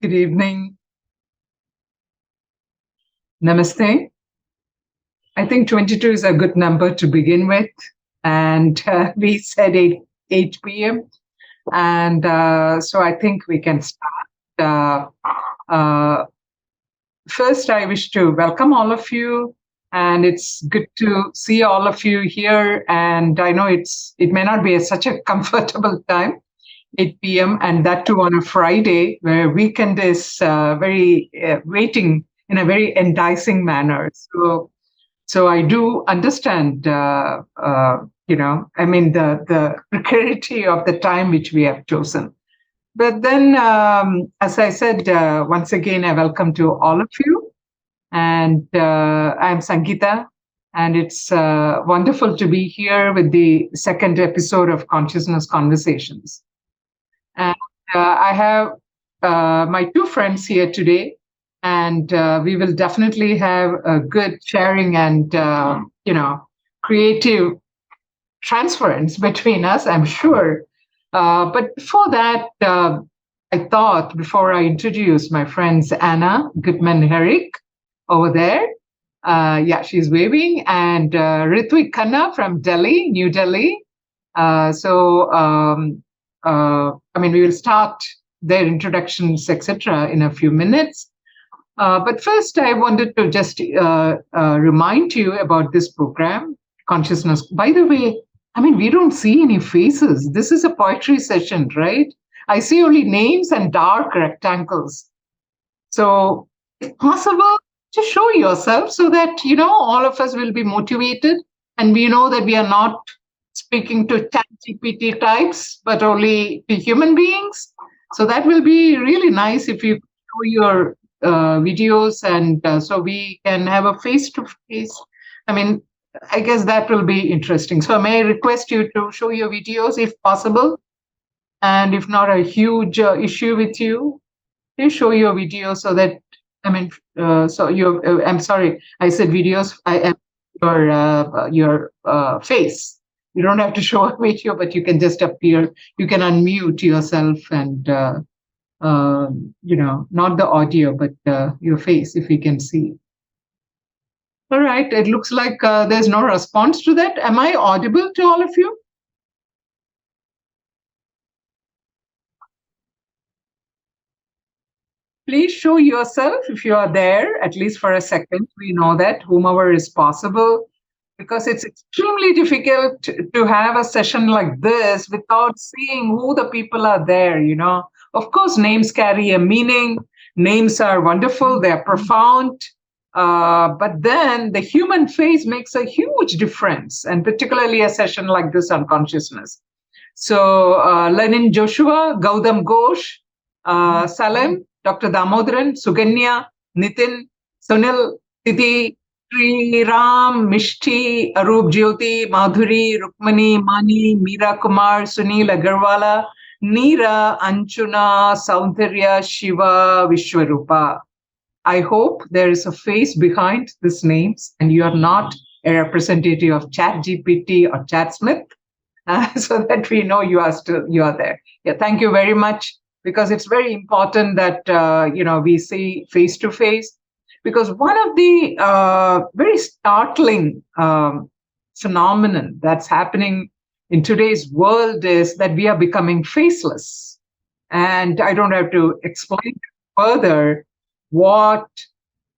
Good evening. Namaste. I think 22 is a good number to begin with. And we said 8 p.m. And so I think we can start. First, I wish to welcome all of you. And it's good to see all of you here. And I know it may not be such a comfortable time, 8 p.m., and that too on a Friday, where weekend is very waiting in a very enticing manner. So I do understand, the precarity of the time which we have chosen. But then, as I said, once again, I welcome to all of you. And I'm Sangeetha, and it's wonderful to be here with the second episode of Consciousness Conversations. And I have my two friends here today, and we will definitely have a good sharing and, creative transference between us, I'm sure. But before that, I thought, before I introduce my friends, Anna, Goodman, Herrick, over there. She's waving. And Ritvick, Khanna from Delhi, New Delhi. We will start their introductions, etc., in a few minutes. But first, I wanted to just remind you about this program, Consciousness. By the way, we don't see any faces. This is a poetry session, right? I see only names and dark rectangles. So, if possible, just show yourself so that, all of us will be motivated, and we know that we are not speaking to ChatGPT types, but only to human beings. So that will be really nice if you show your videos, and so we can have a face-to-face. I guess that will be interesting. So may I request you to show your videos if possible? And if not a huge issue with you, please show your videos so that, I'm sorry, I said videos, I am your face. You don't have to show a video, but you can just appear. You can unmute yourself and, not the audio, but your face, if we can see. All right. It looks like there's no response to that. Am I audible to all of you? Please show yourself if you are there, at least for a second. We know that, whomever is possible, because it's extremely difficult to have a session like this without seeing who the people are there, Of course, names carry a meaning. Names are wonderful. They're profound. But then the human face makes a huge difference, and particularly a session like this on consciousness. So Lenin Joshua, Gautam Ghosh, Salem, Dr. Damodaran, Suganya, Nitin, Sunil, Titi, Sri Ram, Mishti, Arup Jyoti, Madhuri, Rukmani, Mani, Meera Kumar, Sunil Agarwala, Neera, Anchuna, Saundarya, Shiva, Vishwarupa. I hope there is a face behind these names and you are not a representative of ChatGPT or ChatSmith, so that we know you are there. Yeah, thank you very much, because it's very important that we see face to face, because one of the very startling phenomenon that's happening in today's world is that we are becoming faceless. And I don't have to explain further what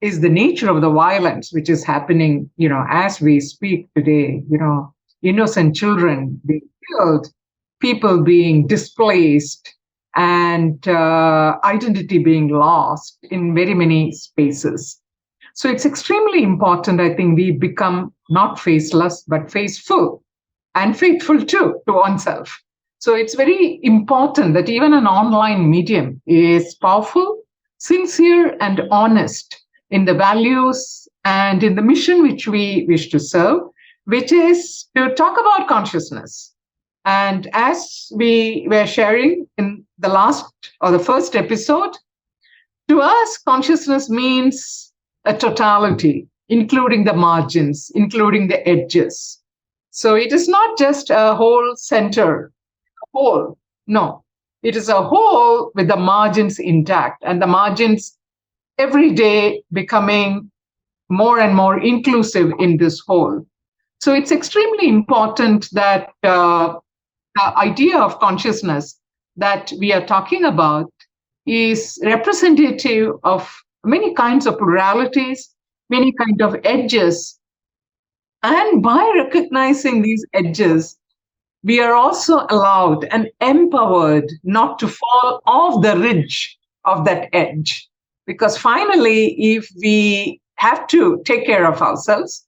is the nature of the violence which is happening, as we speak today, innocent children being killed, people being displaced, and identity being lost in very many spaces. So it's extremely important, I think, we become not faceless, but faceful and faithful too to oneself. So it's very important that even an online medium is powerful, sincere, and honest in the values and in the mission which we wish to serve, which is to talk about consciousness. And as we were sharing in the last or the first episode, to us, consciousness means a totality, including the margins, including the edges. So it is not just a whole center, whole. No, It is a whole with the margins intact, and the margins every day becoming more and more inclusive in this whole. So it's extremely important that the idea of consciousness that we are talking about is representative of many kinds of pluralities, many kinds of edges. And by recognizing these edges, we are also allowed and empowered not to fall off the ridge of that edge. Because finally, if we have to take care of ourselves,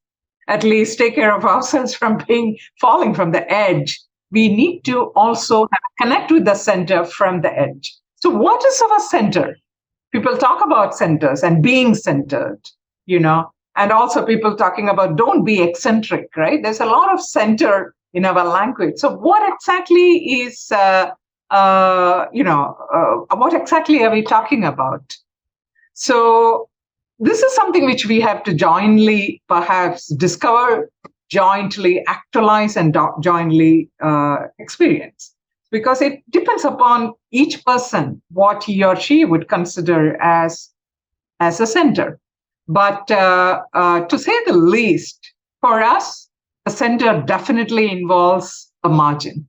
at least take care of ourselves from falling from the edge, we need to also connect with the center from the edge. So what is our center? People talk about centers and being centered, and also people talking about don't be eccentric, right? There's a lot of center in our language. So what exactly is, what exactly are we talking about? So this is something which we have to jointly perhaps discover, jointly actualize, and jointly experience. Because it depends upon each person what he or she would consider as a center. But to say the least, for us, the center definitely involves a margin.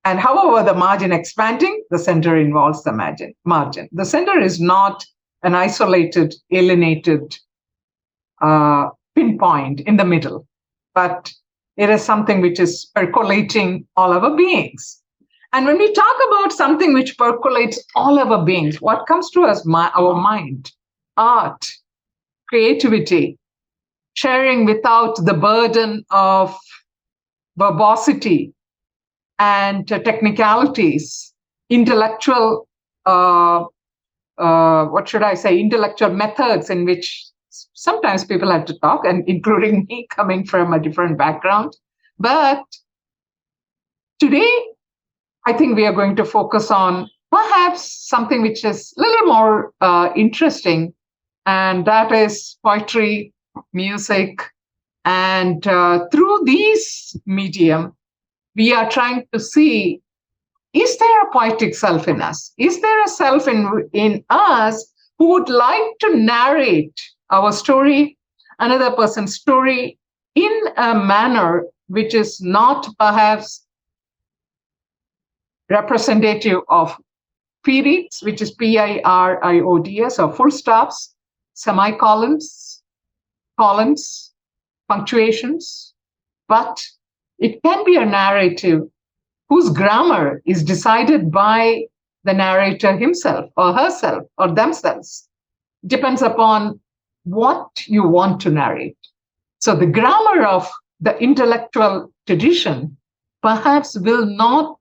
And however the margin expanding, the center involves the margin. The center is not an isolated, alienated pinpoint in the middle, but it is something which is percolating all our beings. And when we talk about something which percolates all our beings, what comes to us? Our mind, art, creativity, sharing without the burden of verbosity and technicalities, intellectual, intellectual methods in which sometimes people have to talk, and including me coming from a different background. But today, I think we are going to focus on perhaps something which is a little more interesting, and that is poetry, music. And through these medium, we are trying to see, is there a poetic self in us? Is there a self in us who would like to narrate our story, another person's story, in a manner which is not perhaps representative of periods, which is PIRIODS, or full stops, semicolons, colons, punctuations, but it can be a narrative whose grammar is decided by the narrator himself or herself or themselves. Depends upon what you want to narrate. So the grammar of the intellectual tradition perhaps will not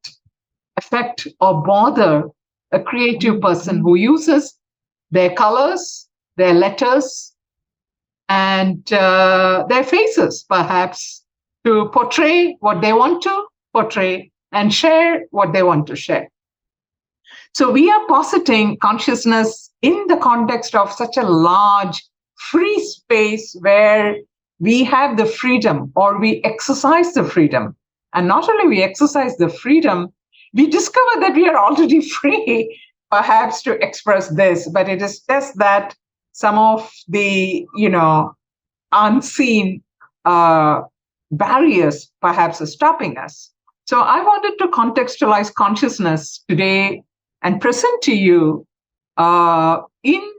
affect or bother a creative person who uses their colors, their letters, and their faces, perhaps, to portray what they want to portray and share what they want to share. So we are positing consciousness in the context of such a large, free space where we have the freedom, or we exercise the freedom. And not only we exercise the freedom, we discover that we are already free, perhaps, to express this, but it is just that some of the, unseen barriers perhaps are stopping us. So I wanted to contextualize consciousness today and present to you in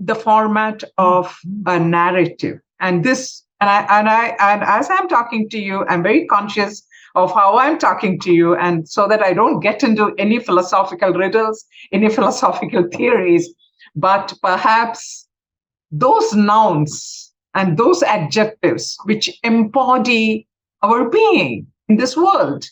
the format of a narrative. And as I'm talking to you, I'm very conscious of how I'm talking to you, and so that I don't get into any philosophical riddles, any philosophical theories, but perhaps those nouns and those adjectives which embody our being in this world.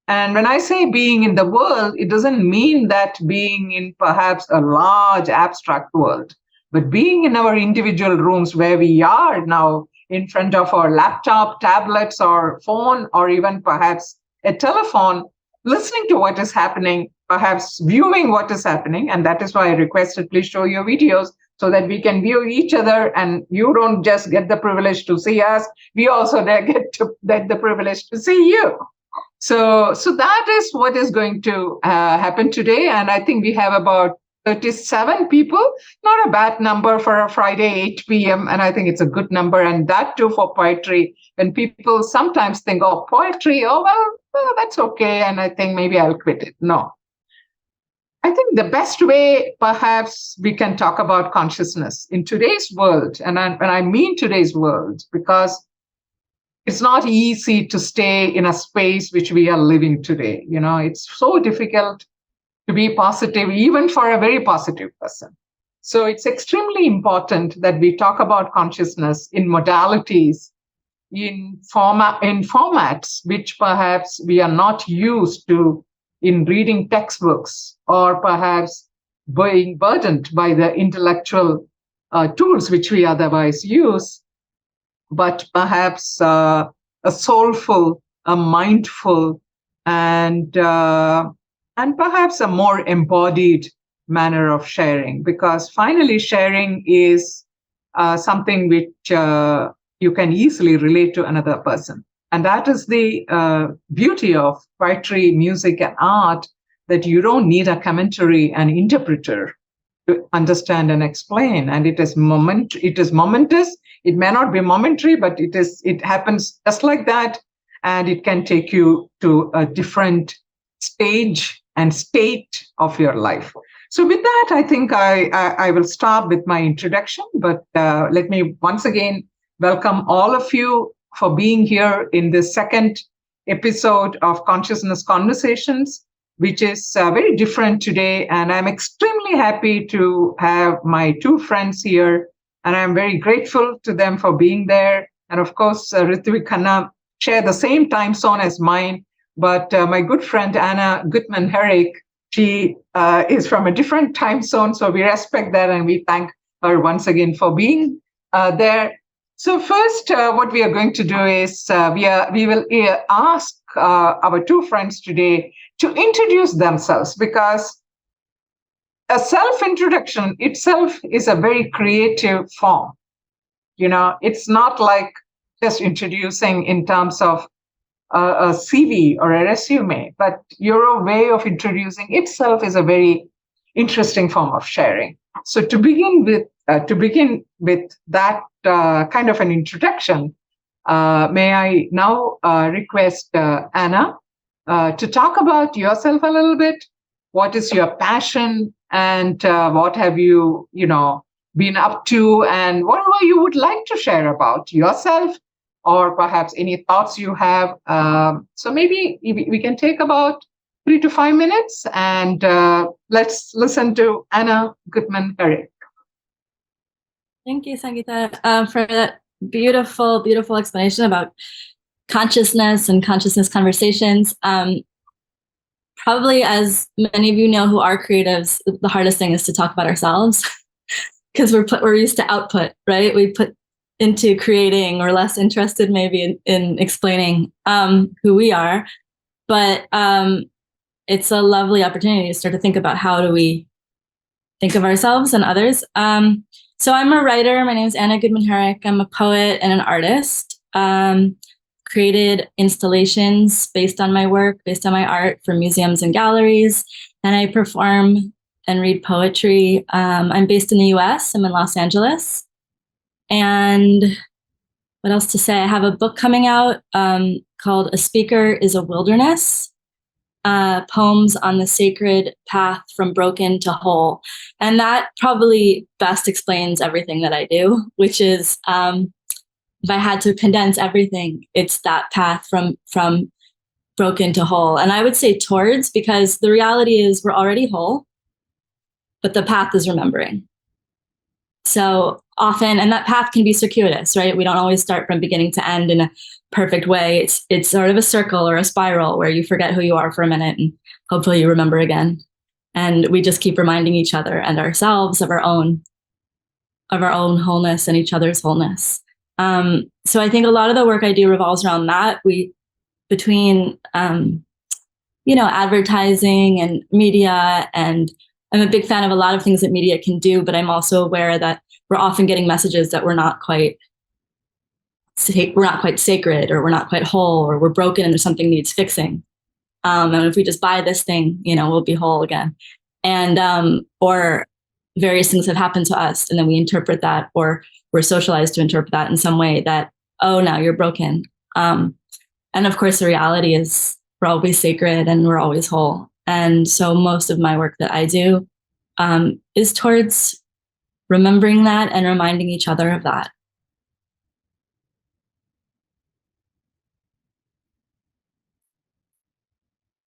And when I say being in the world, it doesn't mean that being in perhaps a large abstract world, but being in our individual rooms where we are now, in front of our laptop, tablets, or phone, or even perhaps a telephone, listening to what is happening, perhaps viewing what is happening. And that is why I requested, please show your videos so that we can view each other, and you don't just get the privilege to see us, we also get the privilege to see you. So that is what is going to happen today. And I think we have about 37 people, not a bad number for a Friday, 8 p.m. And I think it's a good number. And that too for poetry. When people sometimes think, oh, poetry, oh, well, that's okay. And I think maybe I'll quit it. No. I think the best way perhaps we can talk about consciousness in today's world, and I mean today's world, because it's not easy to stay in a space which we are living today. It's so difficult to be positive, even for a very positive person. So it's extremely important that we talk about consciousness in modalities, in formats which perhaps we are not used to in reading textbooks, or perhaps being burdened by the intellectual tools which we otherwise use, but perhaps a soulful, a mindful, and perhaps a more embodied manner of sharing. Because finally, sharing is something which you can easily relate to another person. And that is the beauty of poetry, music, and art, that you don't need a commentary and interpreter to understand and explain. And it is momentous. It may not be momentary, but it happens just like that. And it can take you to a different stage and state of your life. So with that, I think I will start with my introduction. But let me once again welcome all of you for being here in this second episode of Consciousness Conversations, which is very different today. And I'm extremely happy to have my two friends here. And I'm very grateful to them for being there. And of course, Ritvick, Khanna share the same time zone as mine. But my good friend, Anna Goodman, Herrick, she is from a different time zone. So we respect that. And we thank her once again for being there. So first, what we are going to do is we will ask our two friends today to introduce themselves, because a self-introduction itself is a very creative form. It's not like just introducing in terms of a CV or a resume, but your way of introducing itself is a very interesting form of sharing. So to begin with that kind of an introduction, may I now request Anna to talk about yourself a little bit. What is your passion, and what have you, been up to, and whatever you would like to share about yourself, or perhaps any thoughts you have. So maybe we can take about 3 to 5 minutes, and let's listen to Anna Goodman Herrick. Thank you, Sangeetha, for that beautiful, beautiful explanation about consciousness and consciousness conversations. Probably, as many of you know who are creatives, the hardest thing is to talk about ourselves, because we're used to output, right? We put into creating, or less interested maybe in explaining who we are. But it's a lovely opportunity to start to think about how do we think of ourselves and others. So I'm a writer. My name is Anna Goodman Herrick. I'm a poet and an artist. Created installations based on my work, based on my art, for museums and galleries. And I perform and read poetry. I'm based in the US. I'm in Los Angeles. And what else to say? I have a book coming out called A Speaker is a Wilderness. Poems on the sacred path from broken to whole. And that probably best explains everything that I do, which is, if I had to condense everything, it's that path from broken to whole. And I would say towards, because the reality is we're already whole, but the path is remembering. So often, and that path can be circuitous, right? We don't always start from beginning to end in a perfect way. It's sort of a circle or a spiral where you forget who you are for a minute and hopefully you remember again. And we just keep reminding each other and ourselves of our own wholeness and each other's wholeness. So I think a lot of the work I do revolves around that. Between advertising and media, and I'm a big fan of a lot of things that media can do, but I'm also aware that we're often getting messages that we're not quite sacred, or we're not quite whole, or we're broken and there's something needs fixing. And if we just buy this thing, we'll be whole again. And or various things have happened to us, and then we interpret that, or we're socialized to interpret that in some way that, oh, now you're broken. And of course, the reality is we're always sacred and we're always whole. And so most of my work that I do is towards remembering that and reminding each other of that.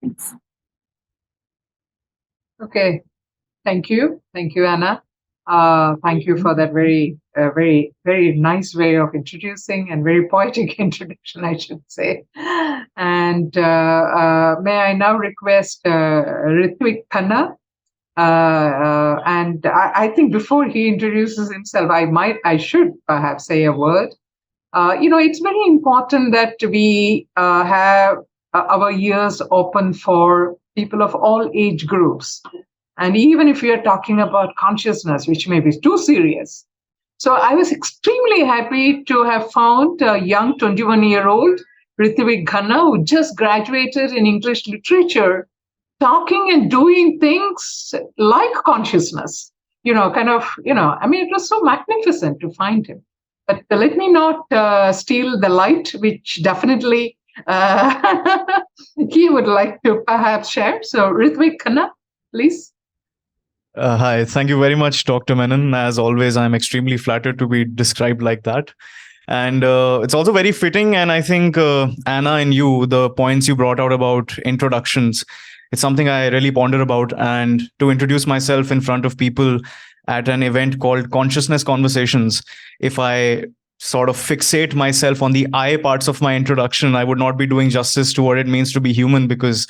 Thanks. Okay. Thank you. Thank you, Anna. Thank you for that very, very nice way of introducing, and very poetic introduction, I should say. And may I now request Ritvick Khanna? And I think before he introduces himself, I should perhaps say a word. It's very important that we have our ears open for people of all age groups. And even if we are talking about consciousness, which may be too serious. So I was extremely happy to have found a young 21-year-old, Ritvick Khanna, who just graduated in English literature, talking and doing things like consciousness. It was so magnificent to find him. But let me not steal the light, which definitely he would like to perhaps share. So Ritvick Khanna, please. Hi, thank you very much, Dr. Menon. As always, I'm extremely flattered to be described like that. And it's also very fitting. And I think, Anna and you, the points you brought out about introductions, it's something I really ponder about. And to introduce myself in front of people at an event called Consciousness Conversations, if I sort of fixate myself on the I parts of my introduction, I would not be doing justice to what it means to be human, because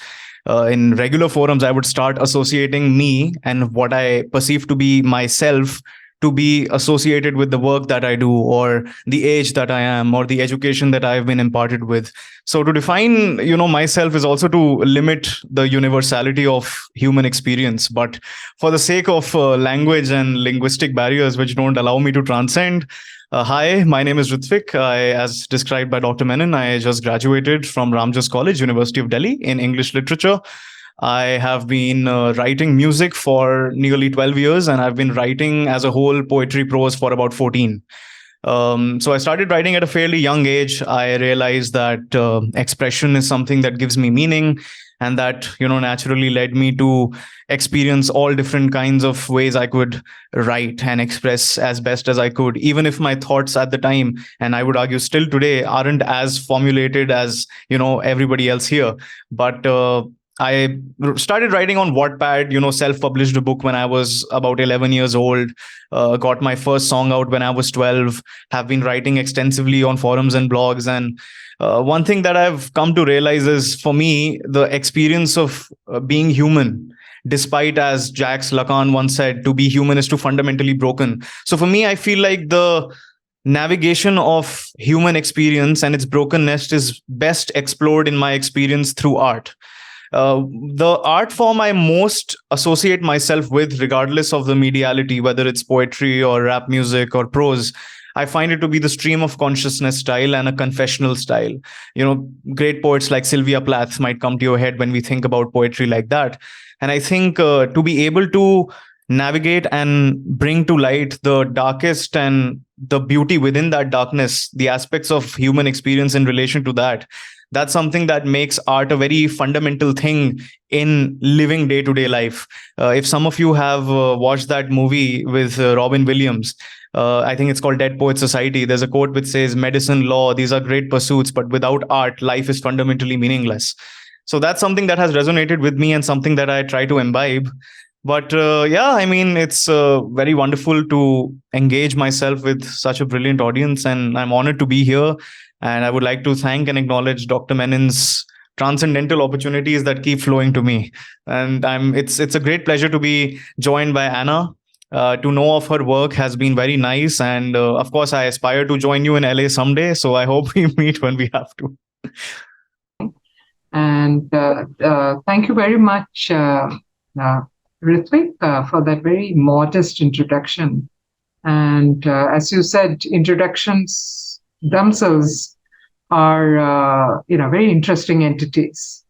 in regular forums, I would start associating me and what I perceive to be myself to be associated with the work that I do, or the age that I am, or the education that I've been imparted with. So to define, myself is also to limit the universality of human experience. But for the sake of language and linguistic barriers, which don't allow me to transcend, hi, my name is Ritvick. As described by Dr. Menon, I just graduated from Ramjas College, University of Delhi, in English literature. I have been writing music for nearly 12 years, and I've been writing as a whole poetry prose for about 14. So I started writing at a fairly young age. I realized that expression is something that gives me meaning, and that naturally led me to experience all different kinds of ways I could write and express as best as I could, even if my thoughts at the time, and I would argue still today, aren't as formulated as everybody else here. But I started writing on Wattpad, self-published a book when I was about 11 years old, got my first song out when I was 12, have been writing extensively on forums and blogs. And one thing that I've come to realize is, for me, the experience of being human, despite, as Jacques Lacan once said, to be human is to fundamentally broken. So for me, I feel like the navigation of human experience and its brokenness is best explored, in my experience, through art. The art form I most associate myself with, regardless of the mediality, whether it's poetry or rap music or prose, I find it to be the stream of consciousness style and a confessional style. Great poets like Sylvia Plath might come to your head when we think about poetry like that. And I think to be able to navigate and bring to light the darkest and the beauty within that darkness, the aspects of human experience in relation to that, that's something that makes art a very fundamental thing in living day-to-day life. If some of you have watched that movie with Robin Williams, I think it's called Dead Poets Society, there's a quote which says, medicine, law, these are great pursuits, but without art, life is fundamentally meaningless. So that's something that has resonated with me and something that I try to imbibe. But it's very wonderful to engage myself with such a brilliant audience, and I'm honored to be here. And I would like to thank and acknowledge Dr. Menon's transcendental opportunities that keep flowing to me. And it's a great pleasure to be joined by Anna. To know of her work has been very nice. And of course, I aspire to join you in LA someday. So I hope we meet when we have to. And thank you very much, Ritvick, for that very modest introduction. And as you said, introductions themselves are, very interesting entities.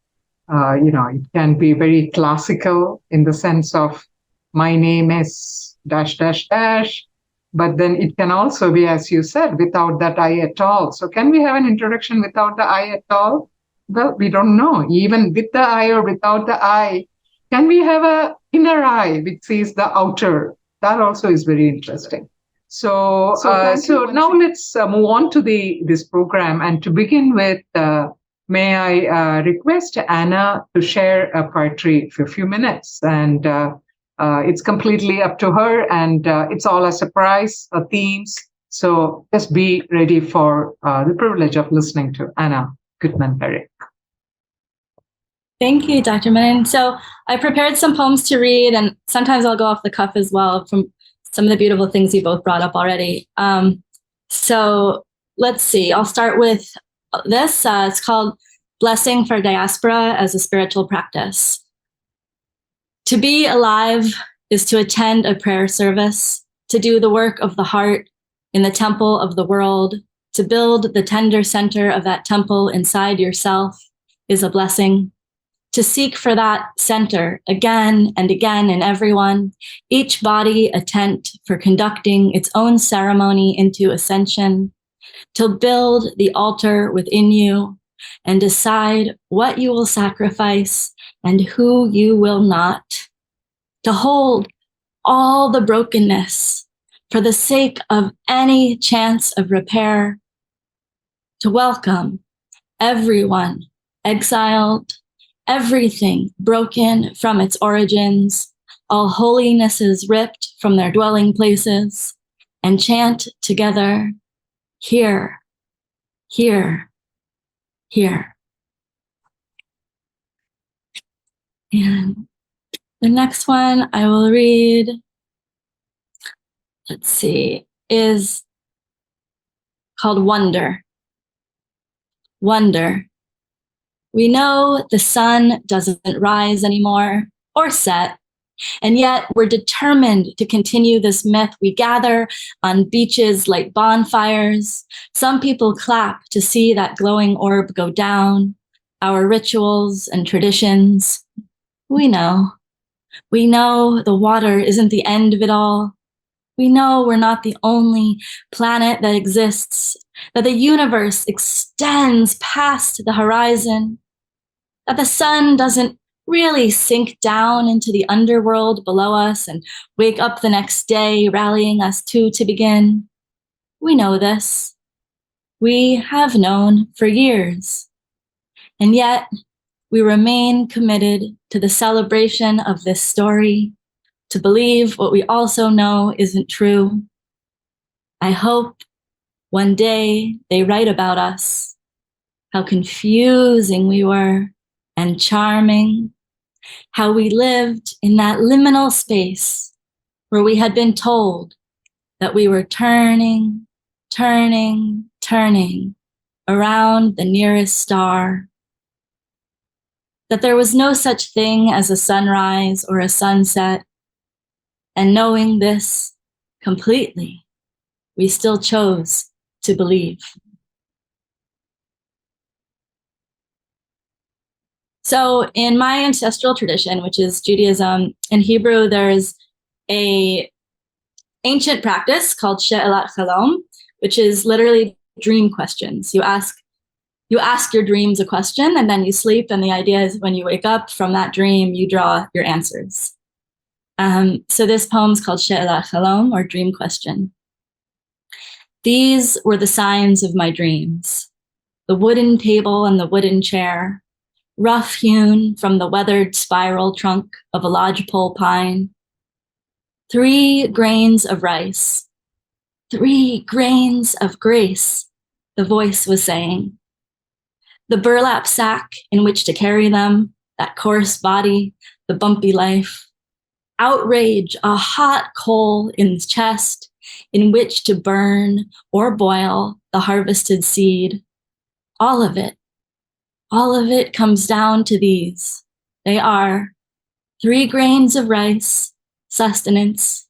It can be very classical in the sense of my name is dash, dash, dash. But then it can also be, as you said, without that I at all. So can we have an introduction without the I at all? Well, we don't know. Even with the I or without the I, can we have a inner I which sees the outer? That also is very interesting. So now let's move on to this program. And to begin with, may I request Anna to share a poetry for a few minutes? And it's completely up to her, and it's all a surprise, themes. So just be ready for the privilege of listening to Anna Goodman Herrick. Thank you, Dr. Menon. So I prepared some poems to read, and sometimes I'll go off the cuff as well from some of the beautiful things you both brought up already. So let's see. I'll start with this. It's called Blessing for Diaspora as a Spiritual Practice. To be alive is to attend a prayer service, to do the work of the heart in the temple of the world, to build the tender center of that temple inside yourself is a blessing. To seek for that center again and again in everyone, each body a tent for conducting its own ceremony into ascension, to build the altar within you and decide what you will sacrifice and who you will not, to hold all the brokenness for the sake of any chance of repair, to welcome everyone exiled, everything broken from its origins, all holinesses ripped from their dwelling places, and chant together, here, here, here. And the next one I will read, let's see, is called Wonder. Wonder. We know the sun doesn't rise anymore or set, and yet we're determined to continue this myth. We gather on beaches like bonfires. Some people clap to see that glowing orb go down. Our rituals and traditions. We know the water isn't the end of it all. We know we're not the only planet that exists, that the universe extends past the horizon, that the sun doesn't really sink down into the underworld below us and wake up the next day rallying us to begin. We know this. We have known for years. And yet we remain committed to the celebration of this story, to believe what we also know isn't true. I hope one day they write about us, how confusing we were and charming, how we lived in that liminal space where we had been told that we were turning, turning, turning around the nearest star, that there was no such thing as a sunrise or a sunset. And knowing this completely, we still chose to believe. So in my ancestral tradition, which is Judaism, in Hebrew, there's a ancient practice called She'elat Chalom, which is literally dream questions. You ask your dreams a question, and then you sleep, and the idea is when you wake up from that dream, you draw your answers. So this poem's called She'elat Chalom, or Dream Question. These were the signs of my dreams: the wooden table and the wooden chair, rough-hewn from the weathered spiral trunk of a lodgepole pine. 3 grains of rice, 3 grains of grace, the voice was saying. The burlap sack in which to carry them, that coarse body, the bumpy life. Outrage, a hot coal in the chest in which to burn or boil the harvested seed. All of it comes down to these. They are 3 grains of rice, sustenance,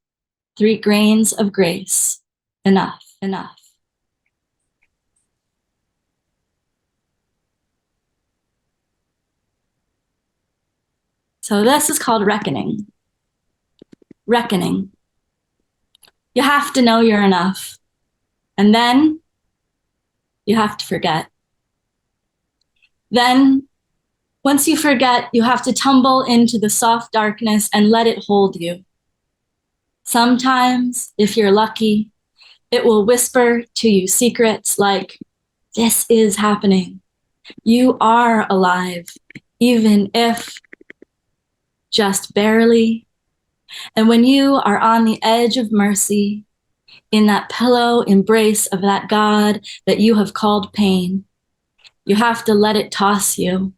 3 grains of grace, enough, enough. So this is called reckoning. Reckoning. You have to know you're enough. And then you have to forget. Then, once you forget, you have to tumble into the soft darkness and let it hold you. Sometimes, if you're lucky, it will whisper to you secrets like, this is happening. You are alive, even if just barely. And when you are on the edge of mercy, in that pillow embrace of that God that you have called pain, you have to let it toss you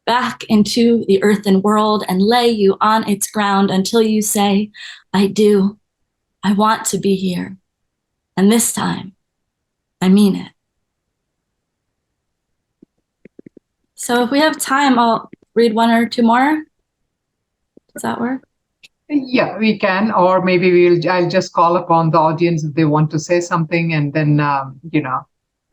back into the earthen world and lay you on its ground until you say, I do. I want to be here. And this time, I mean it. So if we have time, I'll read one or two more. Does that work? Yeah, we can, or maybe I'll just call upon the audience if they want to say something, and then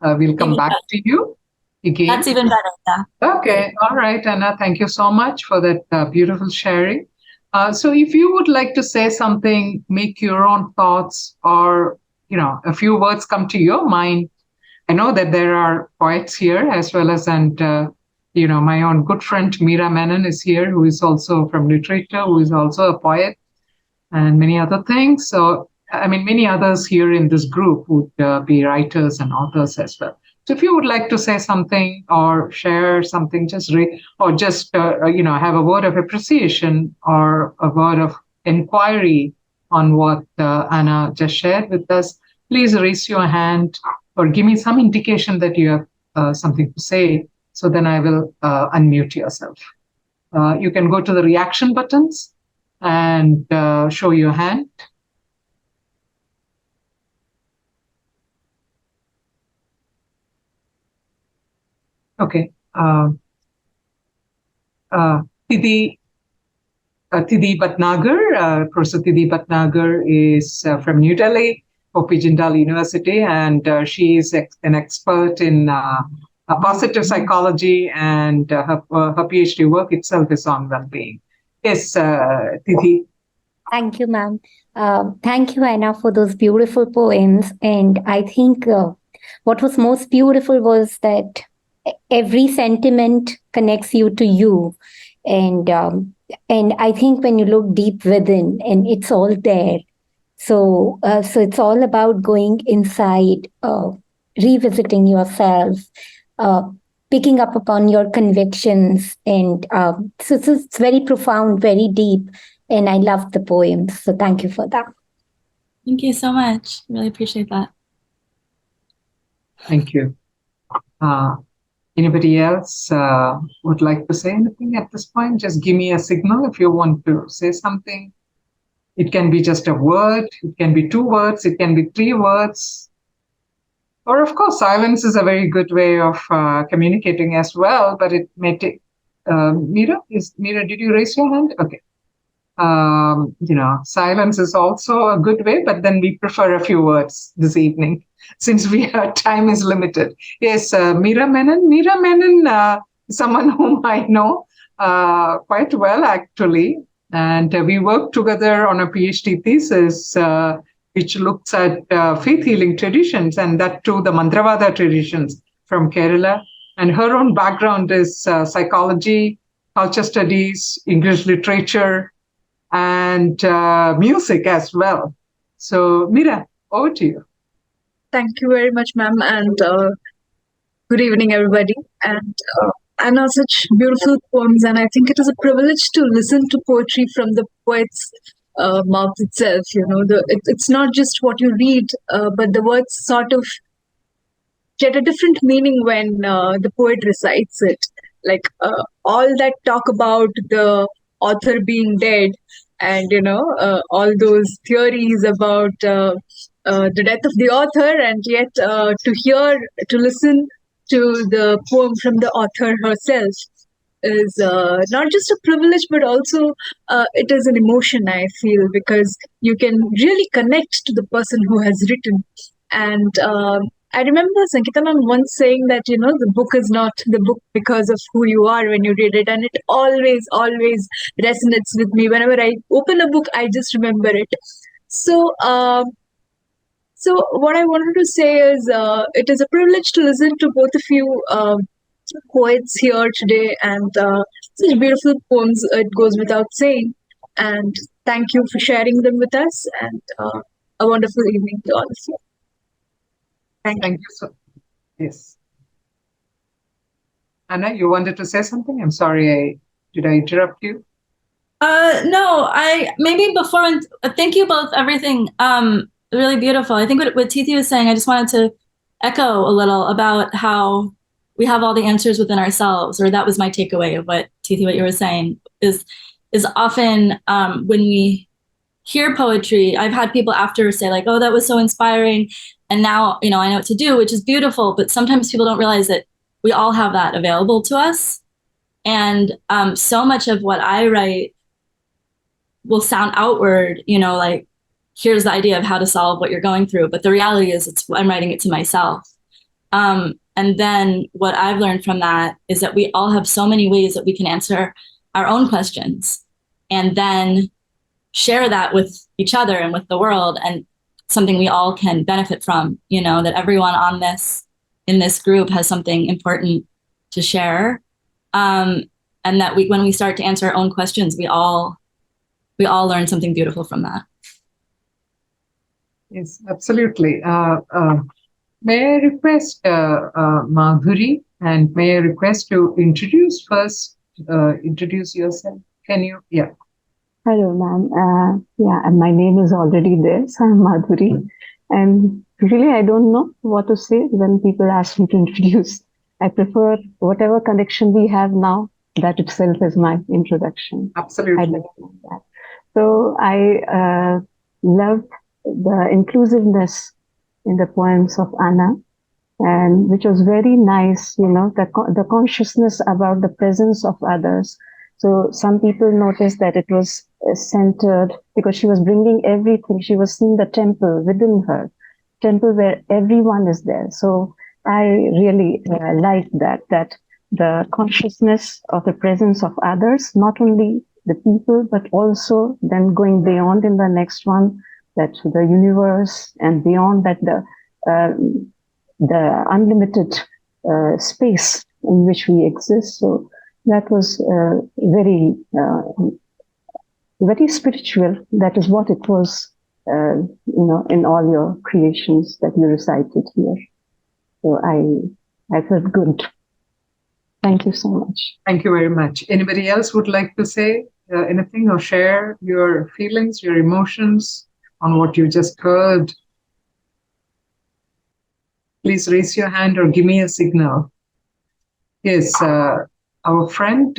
we'll come back to you again. That's even better. Yeah. Okay, all right, Anna. Thank you so much for that beautiful sharing. So, if you would like to say something, make your own thoughts, or a few words come to your mind. I know that there are poets here as well as my own good friend Menon is here, who is also from literature, who is also a poet, and many other things. So, I mean, many others here in this group would be writers and authors as well. So, if you would like to say something or share something, have a word of appreciation or a word of inquiry on what Anna just shared with us, please raise your hand or give me some indication that you have something to say. So then I will unmute yourself. You can go to the reaction buttons and show your hand. Okay. Tidhi Bhatnagar, Professor Tidhi Bhatnagar is from New Delhi, Hopi Jindal University, and she is an expert in positive psychology, and her PhD work itself is on well-being. Yes, Tidhi. Thank you, ma'am. Thank you, Anna, for those beautiful poems. And I think what was most beautiful was that every sentiment connects you to you. And I think when you look deep within, and it's all there. So it's all about going inside, revisiting yourself, picking up upon your convictions. And so it's very profound, very deep. And I love the poems. So thank you for that. Thank you so much. Really appreciate that. Thank you. Anybody else would like to say anything at this point? Just give me a signal if you want to say something. It can be just a word. It can be 2 words. It can be 3 words. Or, of course, silence is a very good way of communicating as well, but it may take... Meera, did you raise your hand? Okay. Silence is also a good way, but then we prefer a few words this evening since our time is limited. Yes, Menon. Menon is someone whom I know quite well, actually. And we worked together on a PhD thesis, which looks at faith healing traditions, and that too the Mantravada traditions from Kerala. And her own background is psychology, culture studies, English literature, and music as well. So, Meera, over to you. Thank you very much, ma'am, and good evening, everybody. And Anna, such beautiful poems, and I think it is a privilege to listen to poetry from the poet's mouth itself. It's not just what you read, but the words sort of get a different meaning when the poet recites it. Like all that talk about the author being dead, and all those theories about the death of the author, and yet to listen to the poem from the author herself is not just a privilege, but also it is an emotion, I feel, because you can really connect to the person who has written. And I remember Sangeetha ma'am once saying that, the book is not the book because of who you are when you read it. And it always, always resonates with me. Whenever I open a book, I just remember it. So, so what I wanted to say is, it is a privilege to listen to both of you poets here today, and such beautiful poems. It goes without saying. And thank you for sharing them with us, and a wonderful evening to all of you. Thank you. So. Yes. Anna, you wanted to say something? I'm sorry, did I interrupt you? No, maybe before, thank you both, everything, really beautiful. I think what Tithi was saying, I just wanted to echo a little about how we have all the answers within ourselves, or that was my takeaway of what Tithi, what you were saying, is often when we hear poetry, I've had people after say like, oh, that was so inspiring. And now, I know what to do, which is beautiful, but sometimes people don't realize that we all have that available to us. And so much of what I write will sound outward, like, here's the idea of how to solve what you're going through. But the reality is I'm writing it to myself. And then what I've learned from that is that we all have so many ways that we can answer our own questions and then share that with each other and with the world, and something we all can benefit from, that everyone in this group has something important to share. And that when we start to answer our own questions, we all learn something beautiful from that. Yes, absolutely. May I request Madhuri, and may I request to introduce yourself? Can you? Yeah. Hello, ma'am. And my name is already there, so I'm Madhuri. And really, I don't know what to say when people ask me to introduce. I prefer whatever connection we have now, that itself is my introduction. Absolutely. I like that. So I loved the inclusiveness in the poems of Anna, and which was very nice, the consciousness about the presence of others. So some people noticed that it was centered because she was bringing everything. She was seeing the temple within her, temple where everyone is there. So I really like that the consciousness of the presence of others, not only the people, but also then going beyond in the next one, that the universe, and beyond that the unlimited space in which we exist. So that was very, very spiritual. That is what it was, in all your creations that you recited here. So I felt good. Thank you so much. Thank you very much. Anybody else would like to say anything or share your feelings, your emotions on what you just heard? Please raise your hand or give me a signal. Yes, our friend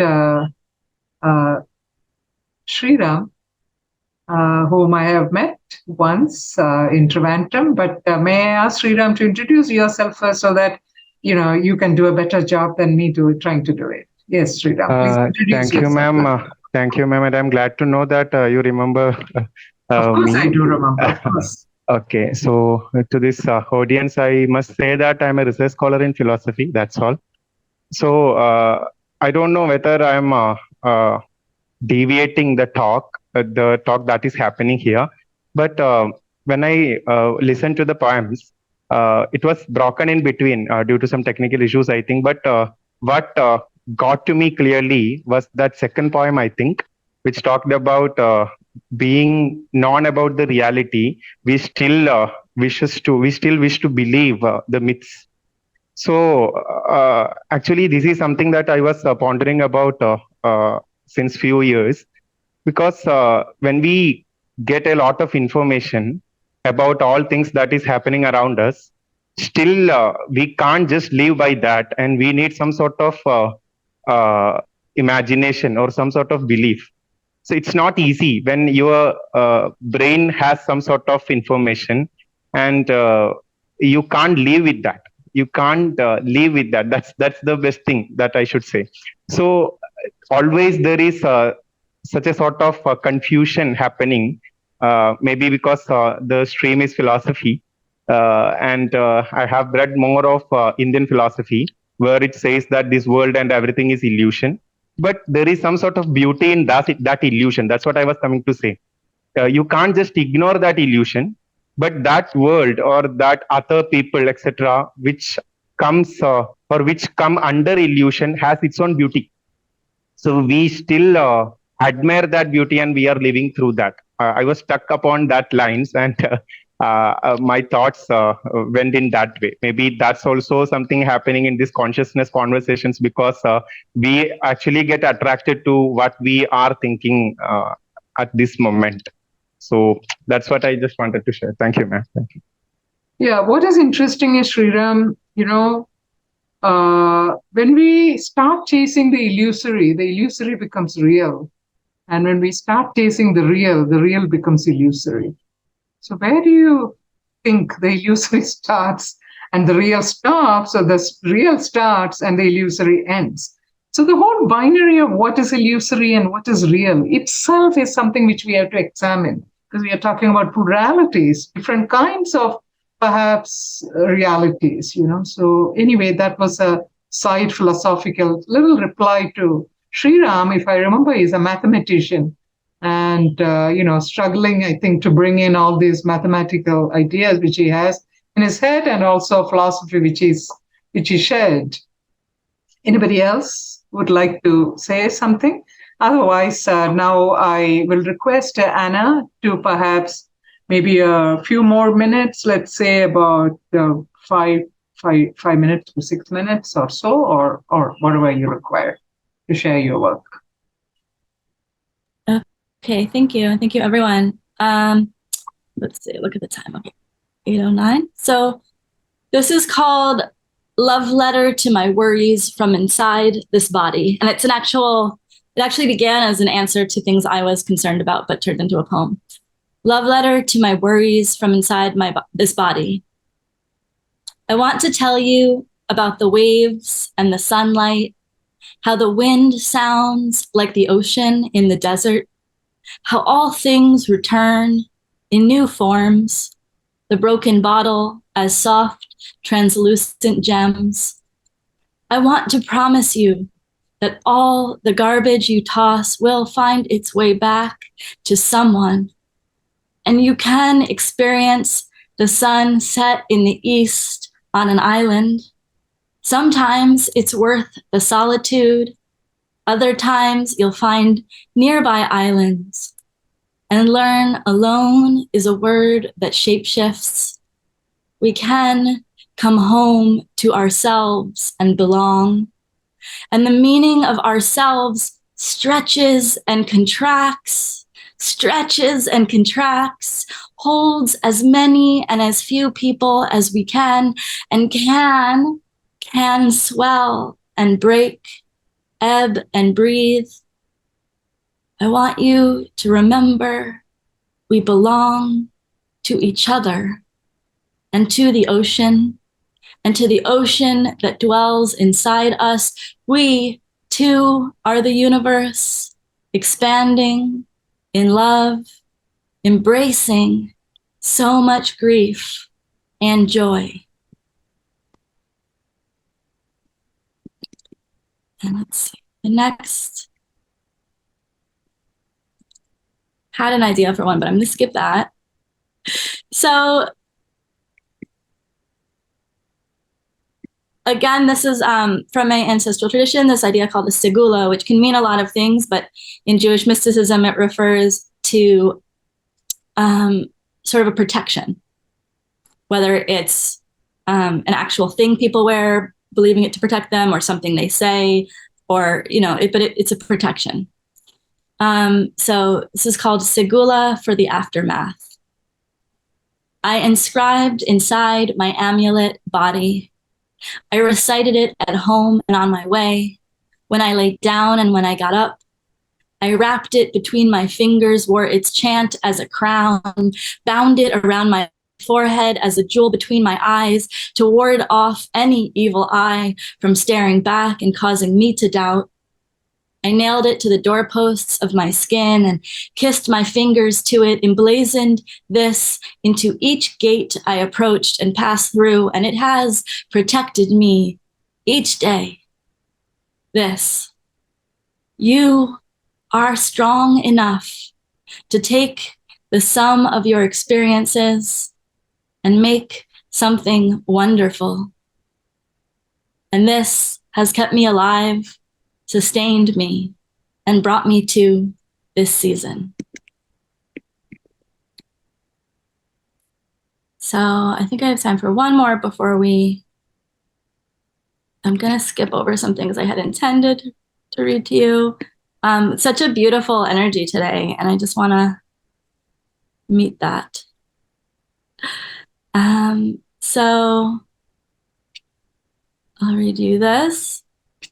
Sriram, whom I have met once in Trivandrum, but may I ask Sriram to introduce yourself first so that you can do a better job than me trying to do it. Yes, Sriram, please introduce Thank you, ma'am. Thank you, ma'am. And I'm glad to know that you remember Of course, me. I do remember. Of course. Okay, so to this audience, I must say that I'm a research scholar in philosophy. That's all. So I don't know whether I'm deviating the talk that is happening here. But when I listened to the poems, it was broken in between due to some technical issues, I think. But what got to me clearly was that second poem, I think, which talked about being known about the reality. We still wish to believe the myths. So actually, this is something that I was pondering about since few years, because when we get a lot of information about all things that is happening around us, still we can't just live by that, and we need some sort of imagination or some sort of belief. So it's not easy when your brain has some sort of information and you can't live with that. You can't live with that. That's the best thing that I should say. So always there is such a sort of confusion happening, maybe because the stream is philosophy. and I have read more of Indian philosophy, where it says that this world and everything is illusion. But there is some sort of beauty in that illusion. That's what I was coming to say. You can't just ignore that illusion, but that world or that other people, etc., which comes or which come under illusion has its own beauty. So we still admire that beauty, and we are living through that. I was stuck upon that lines, and my thoughts went in that way. Maybe that's also something happening in these consciousness conversations, because we actually get attracted to what we are thinking at this moment. So that's what I just wanted to share. Thank you, ma'am. Thank you. Yeah, what is interesting is, Sriram, when we start chasing the illusory becomes real. And when we start chasing the real becomes illusory. So where do you think the illusory starts and the real stops, or the real starts and the illusory ends? So the whole binary of what is illusory and what is real itself is something which we have to examine, because we are talking about pluralities, different kinds of perhaps realities, So anyway, that was a side philosophical little reply to Sriram. If I remember, he's a mathematician and, struggling, I think, to bring in all these mathematical ideas which he has in his head, and also philosophy which he shared. Anybody else would like to say something? Otherwise, now I will request Anna to perhaps maybe a few more minutes, let's say about 5 minutes to 6 minutes or so, or whatever you require to share your work. Okay, thank you. Thank you, everyone. Let's see, look at the time. Okay, 8:09. So this is called Love Letter to My Worries from Inside This Body. And it actually began as an answer to things I was concerned about, but turned into a poem. Love letter to my worries from inside this body. I want to tell you about the waves and the sunlight, how the wind sounds like the ocean in the desert, how all things return in new forms, the broken bottle as soft, translucent gems. I want to promise you that all the garbage you toss will find its way back to someone. And you can experience the sun set in the east on an island. Sometimes it's worth the solitude. Other times you'll find nearby islands and learn alone is a word that shapeshifts. We can come home to ourselves and belong. And the meaning of ourselves stretches and contracts, holds as many and as few people as we can, and can swell and break, ebb and breathe. I want you to remember we belong to each other and to the ocean, and to the ocean that dwells inside us. We, too, are the universe, expanding in love, embracing so much grief and joy. And let's see, the next. Had an idea for one, but I'm going to skip that. So again, this is from my ancestral tradition, this idea called the segula, which can mean a lot of things, but in Jewish mysticism, it refers to sort of a protection, whether it's an actual thing people wear, believing it to protect them, or something they say, or, it's a protection. So this is called segula for the aftermath. I inscribed inside my amulet body. I recited it at home and on my way, when I laid down and when I got up. I wrapped it between my fingers, wore its chant as a crown, bound it around my forehead as a jewel between my eyes to ward off any evil eye from staring back and causing me to doubt. I nailed it to the doorposts of my skin and kissed my fingers to it, emblazoned this into each gate I approached and passed through, and it has protected me each day. This. You are strong enough to take the sum of your experiences and make something wonderful. And this has kept me alive, sustained me, and brought me to this season. So I think I have time for one more before I'm going to skip over some things I had intended to read to you. Such a beautiful energy today, and I just want to meet that. So I'll read you this.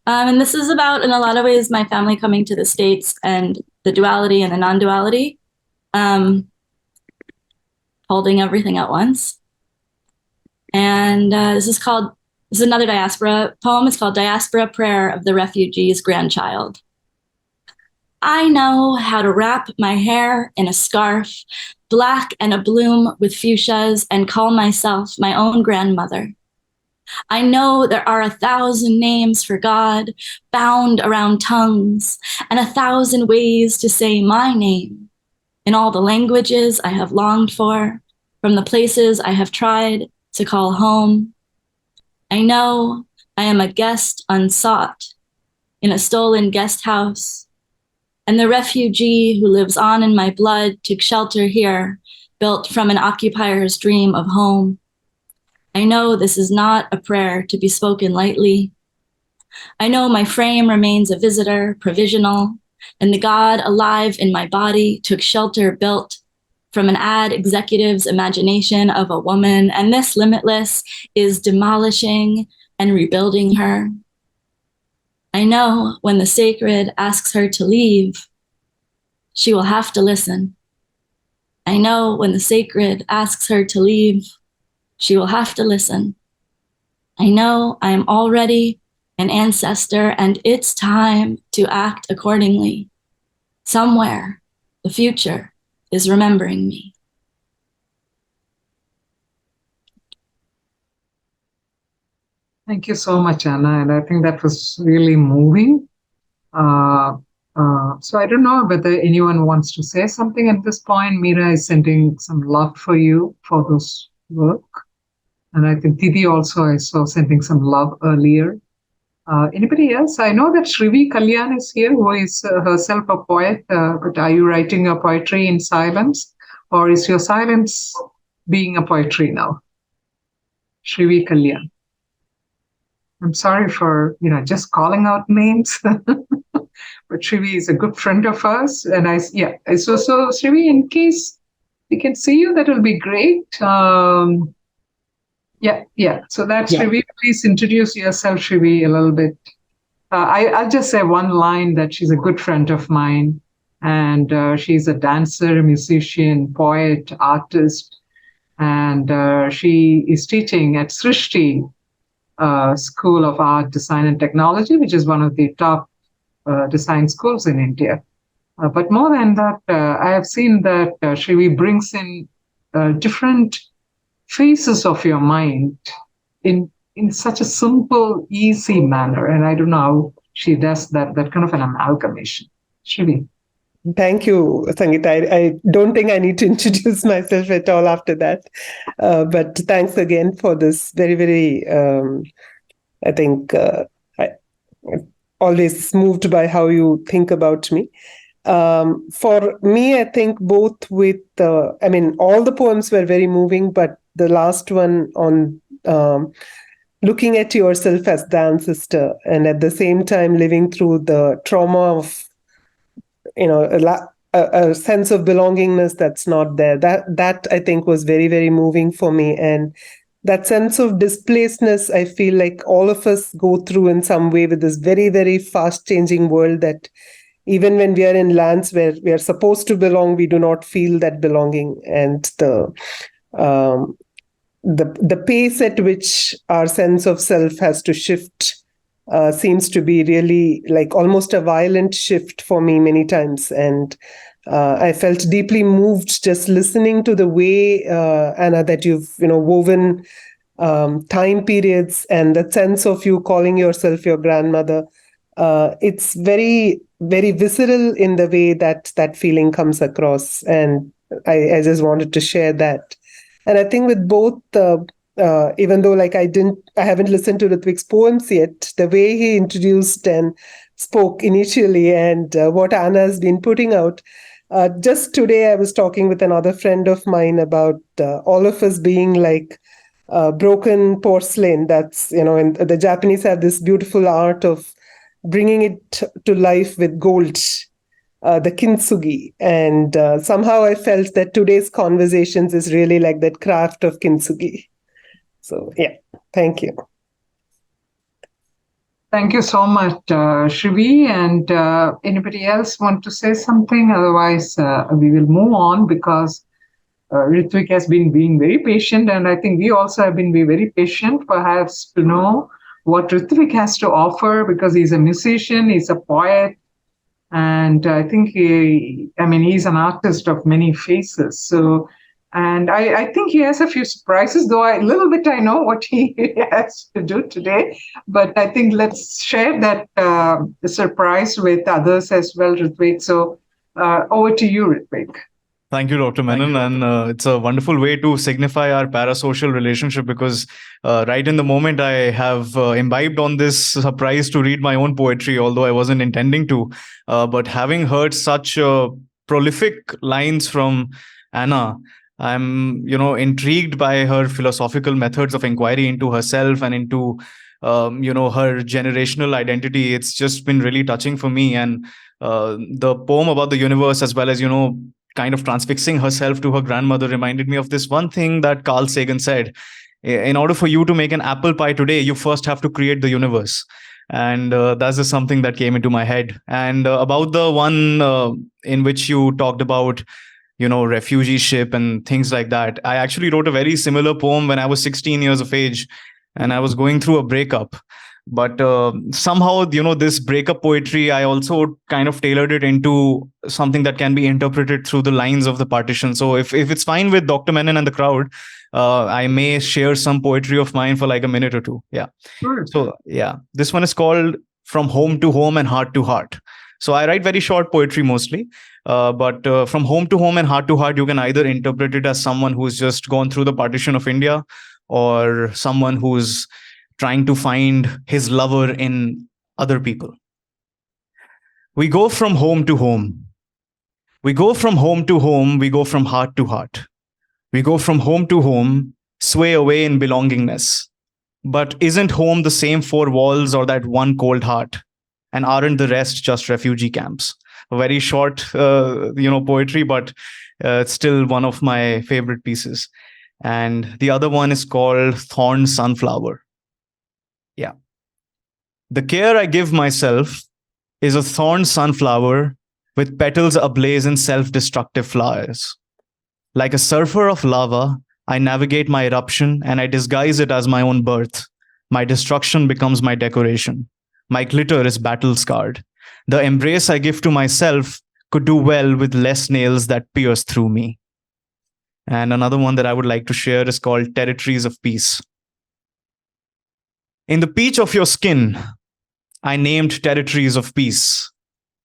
And this is about, in a lot of ways, my family coming to the States and the duality and the non-duality, holding everything at once. And this is another diaspora poem. It's called Diaspora Prayer of the Refugee's Grandchild. I know how to wrap my hair in a scarf, black and abloom with fuchsias, and call myself my own grandmother. I know there are 1,000 names for God bound around tongues, and 1,000 ways to say my name in all the languages I have longed for, from the places I have tried to call home. I know I am a guest unsought in a stolen guest house, and the refugee who lives on in my blood took shelter here, built from an occupier's dream of home. I know this is not a prayer to be spoken lightly. I know my frame remains a visitor, provisional, and the God alive in my body took shelter built from an ad executive's imagination of a woman, and this limitless is demolishing and rebuilding her. I know when the sacred asks her to leave, she will have to listen. I know when the sacred asks her to leave, she will have to listen. I know I am already an ancestor, and it's time to act accordingly. Somewhere, the future is remembering me. Thank you so much, Anna. And I think that was really moving. So I don't know whether anyone wants to say something at this point. Meera is sending some love for you for this work. And I think Didi also, I saw, sending some love earlier. Anybody else? I know that Shrivi Kalyan is here, who is herself a poet. But are you writing your poetry in silence? Or is your silence being a poetry now? Shrivi Kalyan. I'm sorry for, just calling out names. But Shrivi is a good friend of ours. And so Shrivi, in case we can see you, that will be great. So that's Shrivi. Please introduce yourself, Shrivi, a little bit. I'll just say one line that she's a good friend of mine. And she's a dancer, musician, poet, artist. And she is teaching at Srishti School of Art, Design and Technology, which is one of the top design schools in India. But more than that, I have seen that Shrivi brings in different phases of your mind in such a simple, easy manner. And I don't know how she does that kind of an amalgamation. Shrivi. Thank you, Sangeetha. I don't think I need to introduce myself at all after that. But thanks again for this very, very, I think, I'm always moved by how you think about me. For me, I think both with, all the poems were very moving, but the last one on looking at yourself as the ancestor and at the same time living through the trauma of a sense of belongingness that's not there. That I think was very, very moving for me. And that sense of displacedness, I feel like all of us go through in some way with this very, very fast changing world, that even when we are in lands where we are supposed to belong, we do not feel that belonging. And the pace at which our sense of self has to shift seems to be really like almost a violent shift for me many times. And I felt deeply moved just listening to the way, Anna, that you've woven time periods and the sense of you calling yourself your grandmother. It's very, very visceral in the way that that feeling comes across. And I just wanted to share that. And I think with both, even though like I haven't listened to Ritvick's poems yet, the way he introduced and spoke initially and what Anna has been putting out. Just today, I was talking with another friend of mine about all of us being like broken porcelain. That's, and the Japanese have this beautiful art of bringing it to life with gold, the kintsugi. And somehow I felt that today's conversations is really like that craft of kintsugi. So, yeah, thank you. Thank you so much, Shrivi. And anybody else want to say something? Otherwise, we will move on because Ritvick has been being very patient. And I think we also have been very patient, perhaps, to know what Ritvick has to offer, because he's a musician, he's a poet. And I think he's an artist of many faces. So, and I think he has a few surprises, though a little bit I know what he has to do today. But I think let's share that surprise with others as well, Ritvick. So over to you, Ritvick. Thank you, Dr. Menon. And it's a wonderful way to signify our parasocial relationship, because right in the moment I have imbibed on this surprise to read my own poetry, although I wasn't intending to. But having heard such prolific lines from Anna, I'm, intrigued by her philosophical methods of inquiry into herself and into, her generational identity. It's just been really touching for me. And the poem about the universe, as well as, kind of transfixing herself to her grandmother, reminded me of this one thing that Carl Sagan said: in order for you to make an apple pie today, you first have to create the universe. And that's just something that came into my head. And about the one in which you talked about, refugee ship and things like that, I actually wrote a very similar poem when I was 16 years of age, and I was going through a breakup. But somehow, this breakup poetry, I also kind of tailored it into something that can be interpreted through the lines of the partition. So if it's fine with Dr. Menon and the crowd, I may share some poetry of mine for like a minute or two. Yeah. Sure. So yeah, this one is called From Home to Home and Heart to Heart. So I write very short poetry mostly, but from home to home and heart to heart, you can either interpret it as someone who's just gone through the partition of India, or someone who's trying to find his lover in other people. We go from home to home. We go from home to home. We go from heart to heart. We go from home to home, sway away in belongingness. But isn't home the same four walls or that one cold heart? And aren't the rest just refugee camps? A very short, poetry, but it's still one of my favorite pieces. And the other one is called Thorn Sunflower. Yeah. The care I give myself is a thorn sunflower with petals ablaze in self-destructive flowers. Like a surfer of lava, I navigate my eruption and I disguise it as my own birth. My destruction becomes my decoration. My glitter is battle-scarred. The embrace I give to myself could do well with less nails that pierce through me. And another one that I would like to share is called Territories of Peace. In the peach of your skin, I named territories of peace.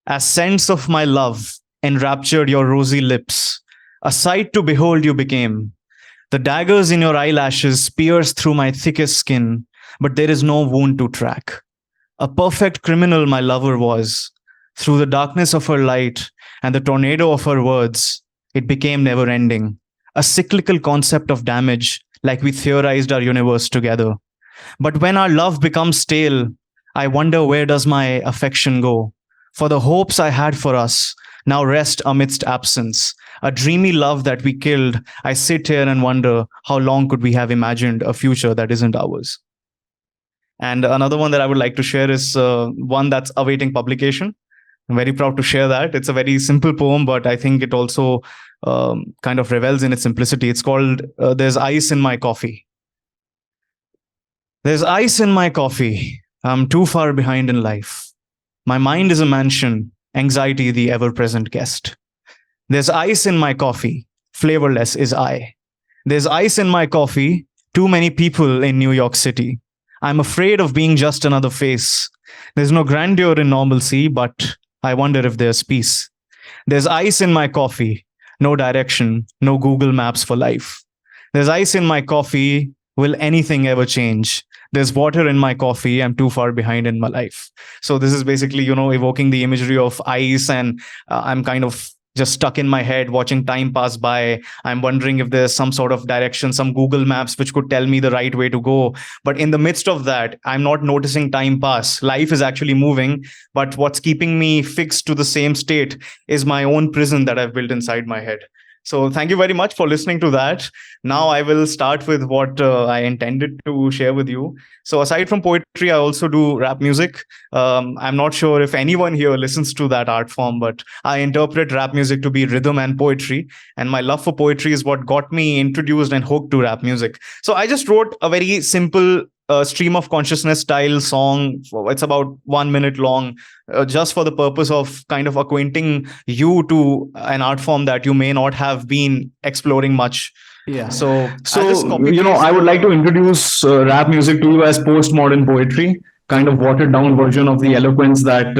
As scents of my love enraptured your rosy lips, a sight to behold you became. The daggers in your eyelashes pierce through my thickest skin, but there is no wound to track. A perfect criminal my lover was. Through the darkness of her light and the tornado of her words, it became never-ending, a cyclical concept of damage, like we theorized our universe together. But when our love becomes stale, I wonder, where does my affection go? For the hopes I had for us now rest amidst absence. A dreamy love that we killed. I sit here and wonder, how long could we have imagined a future that isn't ours? And another one that I would like to share is one that's awaiting publication. I'm very proud to share that. It's a very simple poem, but I think it also kind of revels in its simplicity. It's called There's Ice in My Coffee. There's ice in my coffee. I'm too far behind in life. My mind is a mansion, anxiety the ever-present guest. There's ice in my coffee, flavorless is I. There's ice in my coffee, too many people in New York City. I'm afraid of being just another face. There's no grandeur in normalcy, but I wonder if there's peace. There's ice in my coffee, no direction, no Google Maps for life. There's ice in my coffee, will anything ever change? There's water in my coffee, I'm too far behind in my life. So this is basically, evoking the imagery of ice, and I'm kind of just stuck in my head watching time pass by. I'm wondering if there's some sort of direction, some Google Maps which could tell me the right way to go. But in the midst of that, I'm not noticing time pass. Life is actually moving, but what's keeping me fixed to the same state is my own prison that I've built inside my head. So thank you very much for listening to that. Now I will start with what I intended to share with you. So aside from poetry, I also do rap music. I'm not sure if anyone here listens to that art form, but I interpret rap music to be rhythm and poetry. And my love for poetry is what got me introduced and hooked to rap music. So I just wrote a very simple stream of consciousness style song. It's about 1 minute long, just for the purpose of kind of acquainting you to an art form that you may not have been exploring much. Yeah. So I would like to introduce rap music to you as postmodern poetry, kind of watered down version of the eloquence that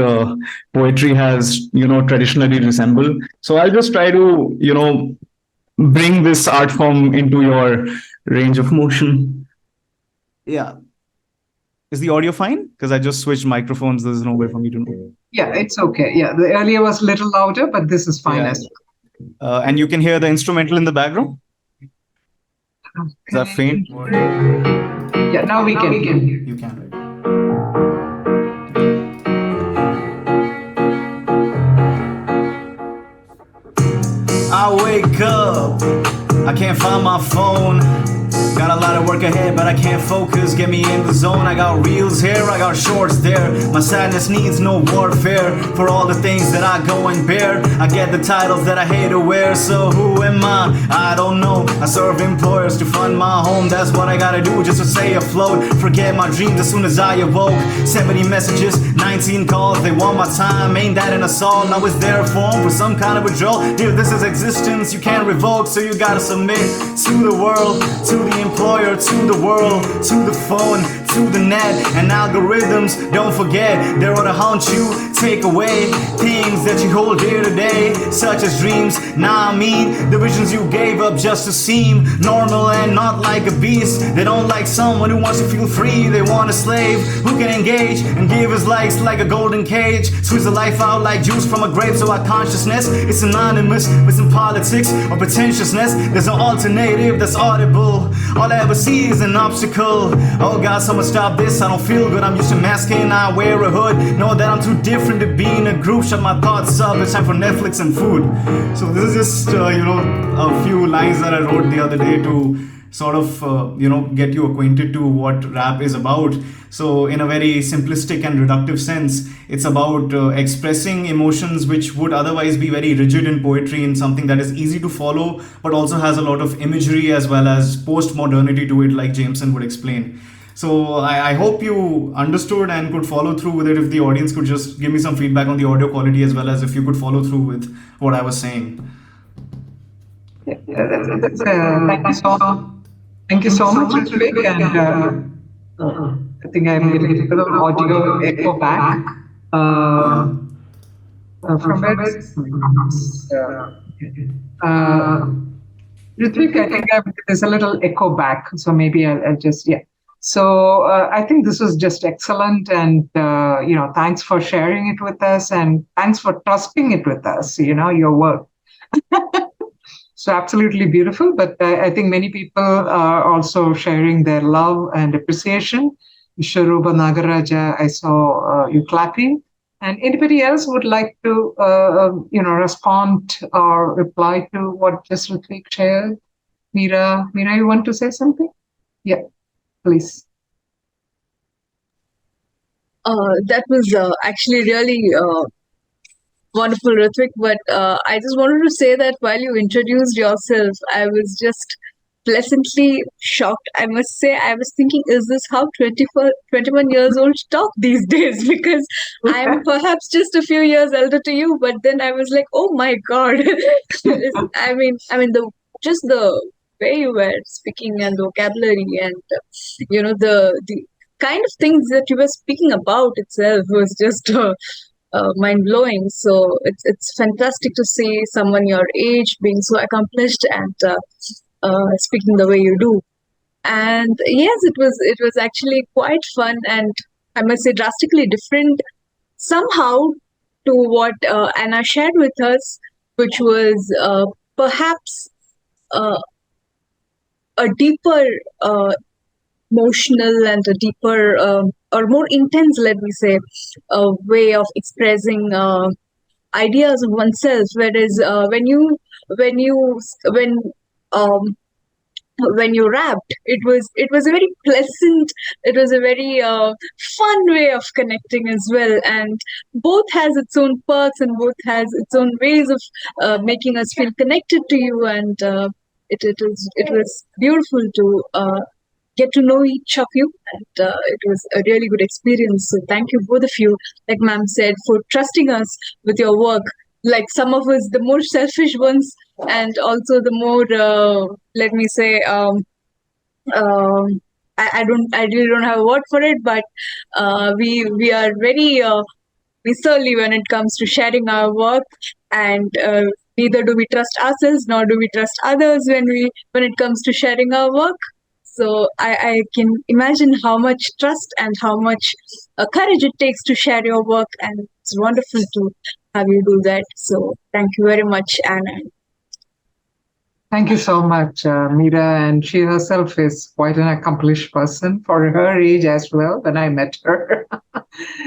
poetry has, traditionally resembled. So I'll just try to, bring this art form into your range of motion. Yeah. Is the audio fine? Because I just switched microphones. There's no way for me to know. Yeah, it's okay. Yeah, the earlier was a little louder, but this is fine as well. And you can hear the instrumental in the background? Okay. Is that faint? Yeah, now we can hear. You can. I wake up, I can't find my phone. Got a lot of work ahead, but I can't focus. Get me in the zone. I got reels here, I got shorts there. My sadness needs no warfare. For all the things that I go and bear, I get the titles that I hate to wear. So who am I don't know. I serve employers to fund my home. That's what I gotta do just to stay afloat. Forget my dreams as soon as I awoke. 70 messages, 19 calls. They want my time, ain't that an assault? Now it's their form for some kind of withdrawal. Dear, this is existence, you can't revoke. So you gotta submit to the world, to the employer, to the world, to the phone, to the net, and algorithms. Don't forget, they're gonna haunt you, take away things that you hold dear today, such as dreams. Nah, I mean the visions you gave up just to seem normal and not like a beast. They don't like someone who wants to feel free. They want a slave who can engage and give his likes like a golden cage. Squeeze the life out like juice from a grape. So our consciousness is synonymous with some politics or pretentiousness. There's no alternative that's audible. All I ever see is an obstacle. Oh God, someone stop this, I don't feel good. I'm used to masking, I wear a hood. Know that I'm too different to be in a group. Shut my thoughts up, it's time for Netflix and food. So this is just, a few lines that I wrote the other day to sort of, get you acquainted to what rap is about. So in a very simplistic and reductive sense, it's about expressing emotions which would otherwise be very rigid in poetry in something that is easy to follow, but also has a lot of imagery as well as post-modernity to it, like Jameson would explain. So I hope you understood and could follow through with it. If the audience could just give me some feedback on the audio quality, as well as if you could follow through with what I was saying. Thank you so much, Ritvick. And I think I'm getting a bit of audio echo back from where Ritvick, I think there's a little echo back, so maybe I'll just, yeah. So I think this was just excellent, and thanks for sharing it with us, and thanks for trusting it with us, your work. So absolutely beautiful, but I think many people are also sharing their love and appreciation. Sharuba Nagaraja, I saw you clapping. And anybody else would like to, respond or reply to what just Ritvick shared? Meera, you want to say something? Yeah, please. That was actually really wonderful, Ritvick. But I just wanted to say that while you introduced yourself, I was just pleasantly shocked. I must say, I was thinking, is this how 21 years old talk these days? Because I'm perhaps just a few years elder to you, but then I was like, oh my God. The way you were speaking and the vocabulary and, the kind of things that you were speaking about itself was just mind blowing. So it's fantastic to see someone your age being so accomplished and speaking the way you do. And yes, it was actually quite fun, and I must say drastically different somehow to what Anna shared with us, which was perhaps a deeper emotional and a deeper or more intense, let me say, way of expressing ideas of oneself. Whereas um, when you rapped, it was a very pleasant, it was a very fun way of connecting as well, and both has its own perks and both has its own ways of making us feel connected to you, and it was beautiful to get to know each of you, and it was a really good experience. So thank you, both of you, like ma'am said, for trusting us with your work. Like some of us, the more selfish ones, and also the more, let me say, I really don't have a word for it, but we are very miserly when it comes to sharing our work, and neither do we trust ourselves nor do we trust others when it comes to sharing our work. So I can imagine how much trust and how much courage it takes to share your work, and it's wonderful to have you do that. So thank you very much, Anna. Thank you so much, Meera. And she herself is quite an accomplished person for her age as well when I met her.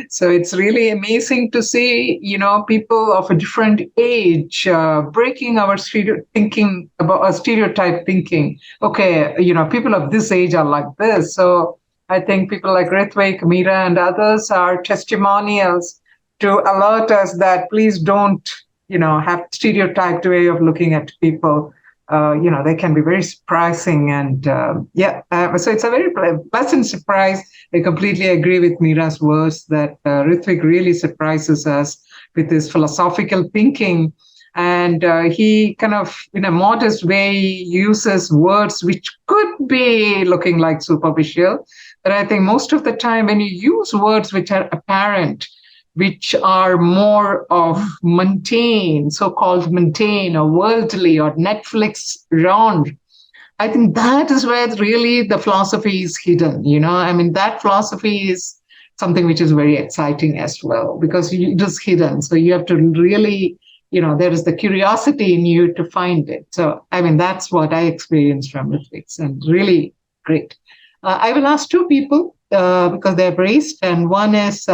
So it's really amazing to see, people of a different age breaking our thinking about a stereotype thinking. Okay, people of this age are like this. So I think people like Ritvick, Meera, and others are testimonials to alert us that please don't, have stereotyped way of looking at people. They can be very surprising, and so it's a very pleasant surprise. I completely agree with Meera's words that Ritvick really surprises us with his philosophical thinking, and he kind of, in a modest way, uses words which could be looking like superficial, but I think most of the time when you use words which are apparent, which are more of mundane, so-called mundane or worldly or Netflix genre, I think that is where really the philosophy is hidden. That philosophy is something which is very exciting as well, because it is hidden. So you have to really, there is the curiosity in you to find it. So, that's what I experienced from Ritvick, and really great. I will ask two people because they're raised, and one is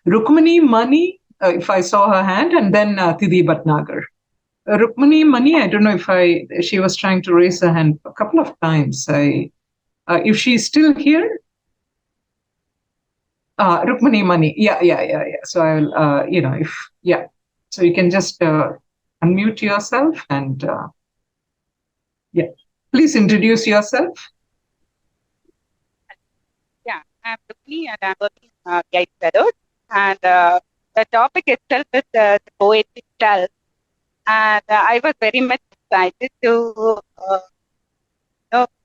Rukmani Mani, if I saw her hand, and then Tidhi Bhatnagar. Rukmani Mani, I don't know if she was trying to raise her hand a couple of times. If she's still here, Rukmani Mani, yeah. So I will, so you can just unmute yourself and, please introduce yourself. Yeah, I'm Rukmani and I'm working Guide Fellows. And the topic itself is the poetic self. And I was very much excited to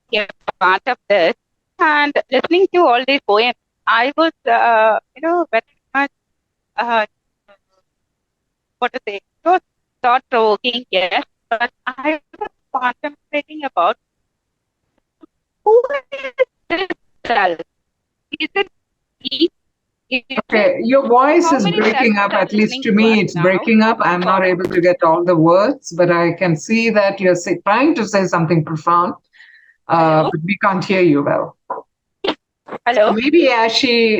be a part of this. And listening to all these poems, I was, very much, thought-provoking, yes. But I was contemplating about who is this self? Is it me? Okay, your voice is breaking up, at least to me it's breaking up. I'm not able to get all the words, but I can see that you're trying to say something profound, but we can't hear you well. Hello? So maybe as she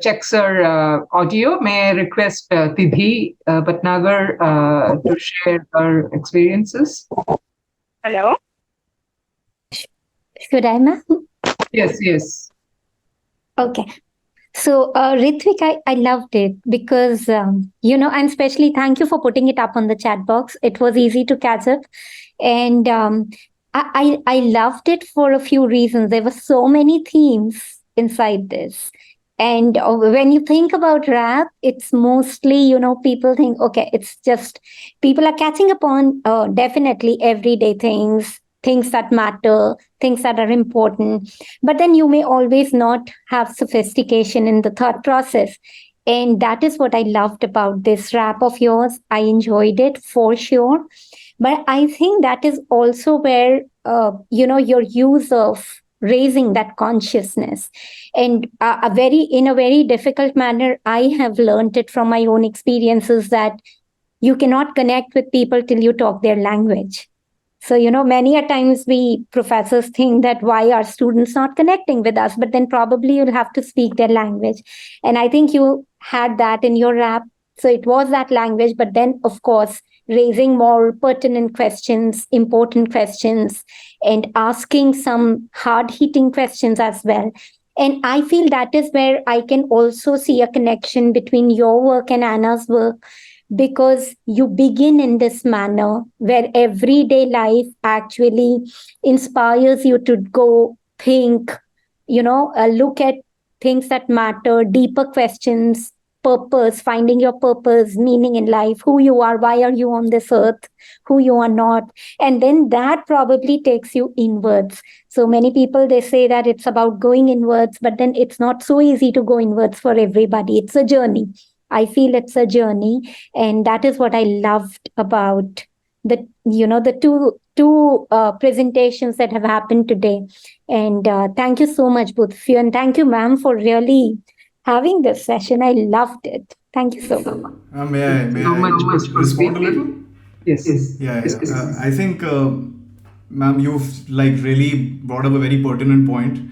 checks her audio, may I request Tidhi Bhatnagar to share her experiences? Hello? Should I, ma'am? Yes. Okay. So, Ritvick, I loved it because, and especially thank you for putting it up on the chat box. It was easy to catch up. And I loved it for a few reasons. There were so many themes inside this. And when you think about rap, it's mostly, people think, okay, it's just people are catching upon definitely everyday things, things that matter, things that are important. But then you may always not have sophistication in the thought process. And that is what I loved about this rap of yours. I enjoyed it for sure. But I think that is also where, your use of raising that consciousness and in a very difficult manner, I have learned it from my own experiences that you cannot connect with people till you talk their language. So, many a times we professors think that why are students not connecting with us? But then probably you'll have to speak their language. And I think you had that in your rap. So it was that language, but then, of course, raising more pertinent questions, important questions, and asking some hard hitting questions as well. And I feel that is where I can also see a connection between your work and Anna's work, because you begin in this manner where everyday life actually inspires you to go think, look at things that matter, deeper questions, purpose, finding your purpose, meaning in life, who you are, why are you on this earth, who you are not. And then that probably takes you inwards. So many people, they say that it's about going inwards, but then it's not so easy to go inwards for everybody. It's a journey. I feel it's a journey, and that is what I loved about the two presentations that have happened today. And thank you so much, both of you, and thank you, ma'am, for really having this session. I loved it. Thank you so much. May So I much for respond a speaking. little? Yes. Yeah, Yes, yeah. please. I think, ma'am, you've like really brought up a very pertinent point,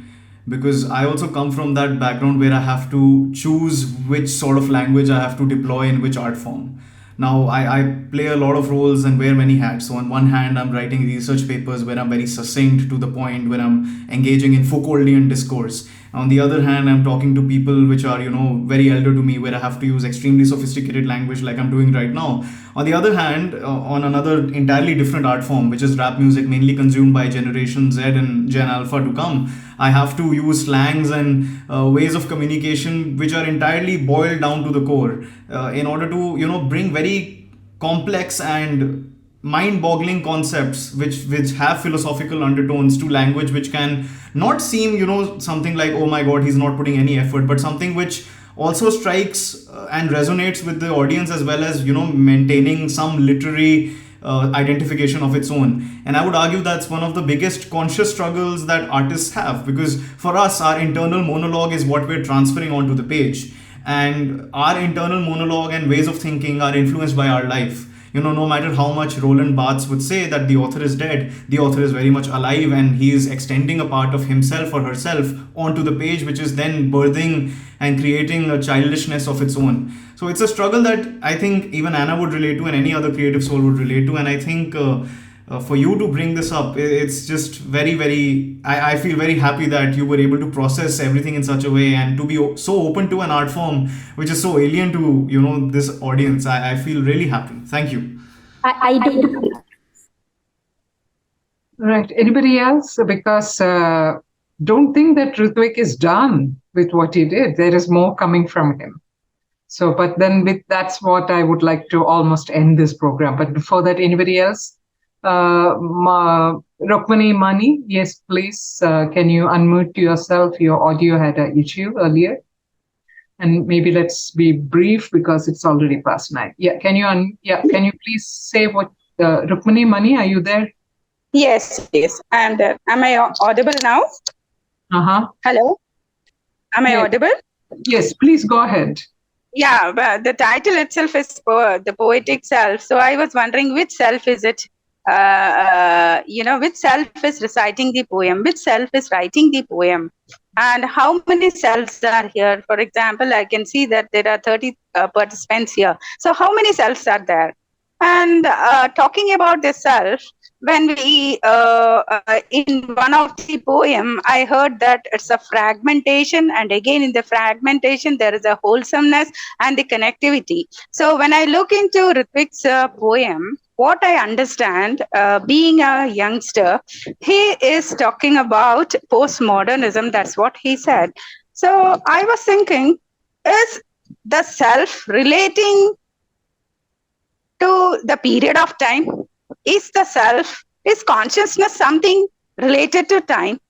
because I also come from that background where I have to choose which sort of language I have to deploy in which art form. Now, I play a lot of roles and wear many hats. So, on one hand, I'm writing research papers where I'm very succinct to the point, where I'm engaging in Foucauldian discourse. On the other hand, I'm talking to people which are, very elder to me, where I have to use extremely sophisticated language like I'm doing right now. On the other hand, on another entirely different art form, which is rap music, mainly consumed by Generation Z and Gen Alpha to come, I have to use slangs and ways of communication which are entirely boiled down to the core, in order to, bring very complex and mind-boggling concepts which have philosophical undertones to language which can not seem, something like, oh my god, he's not putting any effort, but something which also strikes and resonates with the audience, as well as, maintaining some literary identification of its own. And I would argue that's one of the biggest conscious struggles that artists have, because for us, our internal monologue is what we're transferring onto the page, and our internal monologue and ways of thinking are influenced by our life. No matter how much Roland Barthes would say that the author is dead, the author is very much alive, and he is extending a part of himself or herself onto the page, which is then birthing and creating a childishness of its own. So it's a struggle that I think even Anna would relate to, and any other creative soul would relate to. And I think for you to bring this up, it's just very, very, I feel very happy that you were able to process everything in such a way, and to be so open to an art form which is so alien to, this audience. I feel really happy. Thank you. I do. Right. Anybody else? Because don't think that Ritvick is done with what he did. There is more coming from him. So, but then that's what I would like to almost end this program. But before that, anybody else? Rukmini Mani, yes, please. Can you unmute yourself? Your audio had an issue earlier. And maybe let's be brief because it's already past 9. Yeah, can you please say what, Rukmini Mani, are you there? Yes, I am there. Am I audible now? Hello? Am I audible? Yes, please go ahead. Yeah, but the title itself is The Poetic Self. So I was wondering, which self is it? Which self is reciting the poem? Which self is writing the poem? And how many selves are here? For example, I can see that there are 30 participants here. So how many selves are there? And talking about the self, when we in one of the poem, I heard that it's a fragmentation, and again in the fragmentation there is a wholesomeness and the connectivity. So when I look into Ritvick's poem, what I understand, being a youngster, he is talking about postmodernism. That's what he said. So I was thinking, is the self relating to the period of time? Is the self, is consciousness something related to time?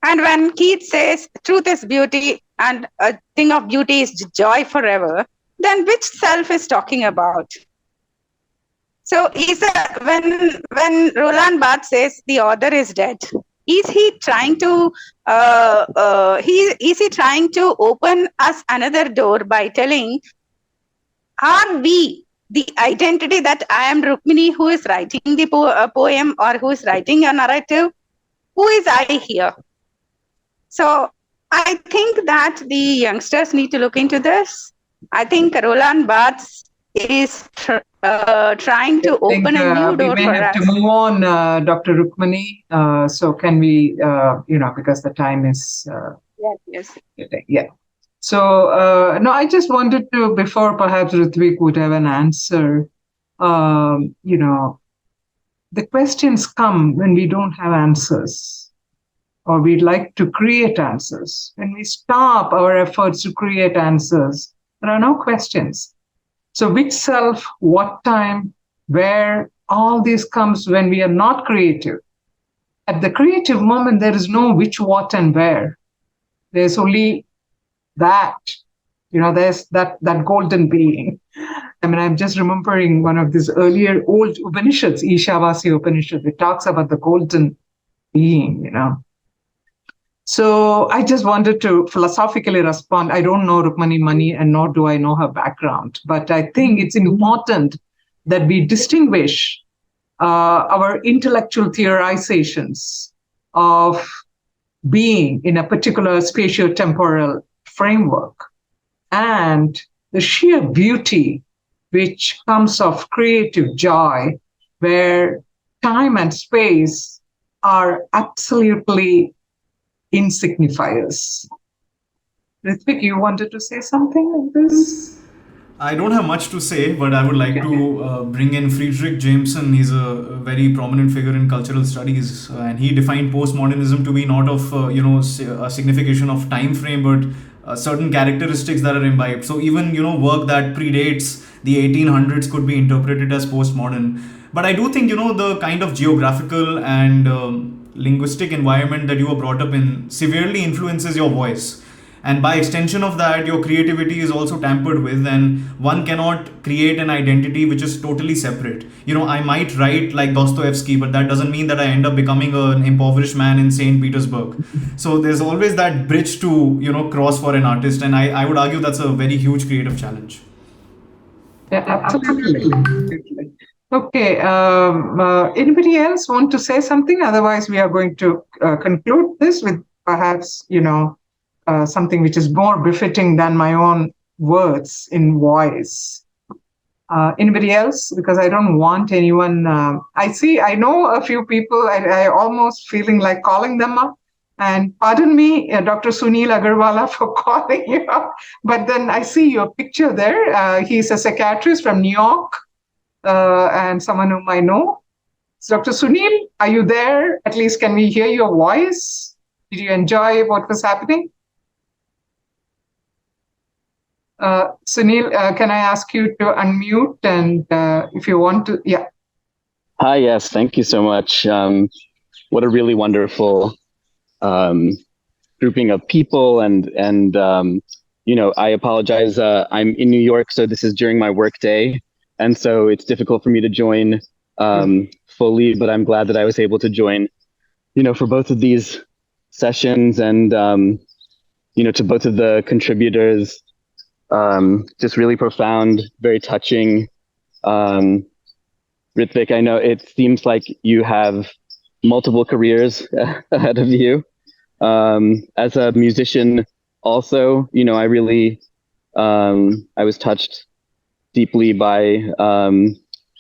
And when Keats says truth is beauty and a thing of beauty is joy forever, then which self is talking about? So is when Roland Barthes says the author is dead, is he trying to is he trying to open us another door by telling, are we the identity that I am Rukmini who is writing the poem or who is writing a narrative? Who is I here? So I think that the youngsters need to look into this. I think Roland Barthes is trying to open a new door we may for have us. to move on, Dr. Rukmani. So can we, because the time is... Yes. Yeah. So, no, I just wanted to, before perhaps Ritvick would have an answer, the questions come when we don't have answers, or we'd like to create answers. When we stop our efforts to create answers, there are no questions. So which self, what time, where, all this comes when we are not creative. At the creative moment, there is no which, what, and where. There's only that, there's that golden being. I mean, I'm just remembering one of these earlier old Upanishads, Ishavasya Upanishad. It talks about the golden being, So I just wanted to philosophically respond. I don't know Rukmani Mani, and nor do I know her background, but I think it's important that we distinguish our intellectual theorizations of being in a particular spatio-temporal framework and the sheer beauty which comes of creative joy, where time and space are absolutely insignifiers. Ritvick, you wanted to say something like this? I don't have much to say, but I would like to bring in Friedrich Jameson. He's a very prominent figure in cultural studies, and he defined postmodernism to be not of a signification of time frame, but certain characteristics that are imbibed. So even work that predates the 1800s could be interpreted as postmodern. But I do think the kind of geographical and linguistic environment that you were brought up in severely influences your voice. And by extension of that, your creativity is also tampered with, and one cannot create an identity which is totally separate. I might write like Dostoevsky, but that doesn't mean that I end up becoming an impoverished man in St. Petersburg. So there's always that bridge to, cross for an artist, and I would argue that's a very huge creative challenge. Yeah, absolutely. Okay, anybody else want to say something? Otherwise, we are going to conclude this with perhaps, something which is more befitting than my own words in voice. Anybody else? Because I don't want anyone. I know a few people. I almost feeling like calling them up. And pardon me, Dr. Sunil Agarwala, for calling you up. But then I see your picture there. He's a psychiatrist from New York, and someone whom I know. So Dr. Sunil, are you there? At least can we hear your voice? Did you enjoy what was happening? Sunil, can I ask you to unmute, and if you want to, yeah. Hi, yes, thank you so much. What a really wonderful grouping of people, and I apologize. I'm in New York, so this is during my work day, and so it's difficult for me to join fully. But I'm glad that I was able to join, for both of these sessions, and to both of the contributors. Just really profound, very touching. Ritvick, I know it seems like you have multiple careers ahead of you. As a musician also, I really, I was touched deeply by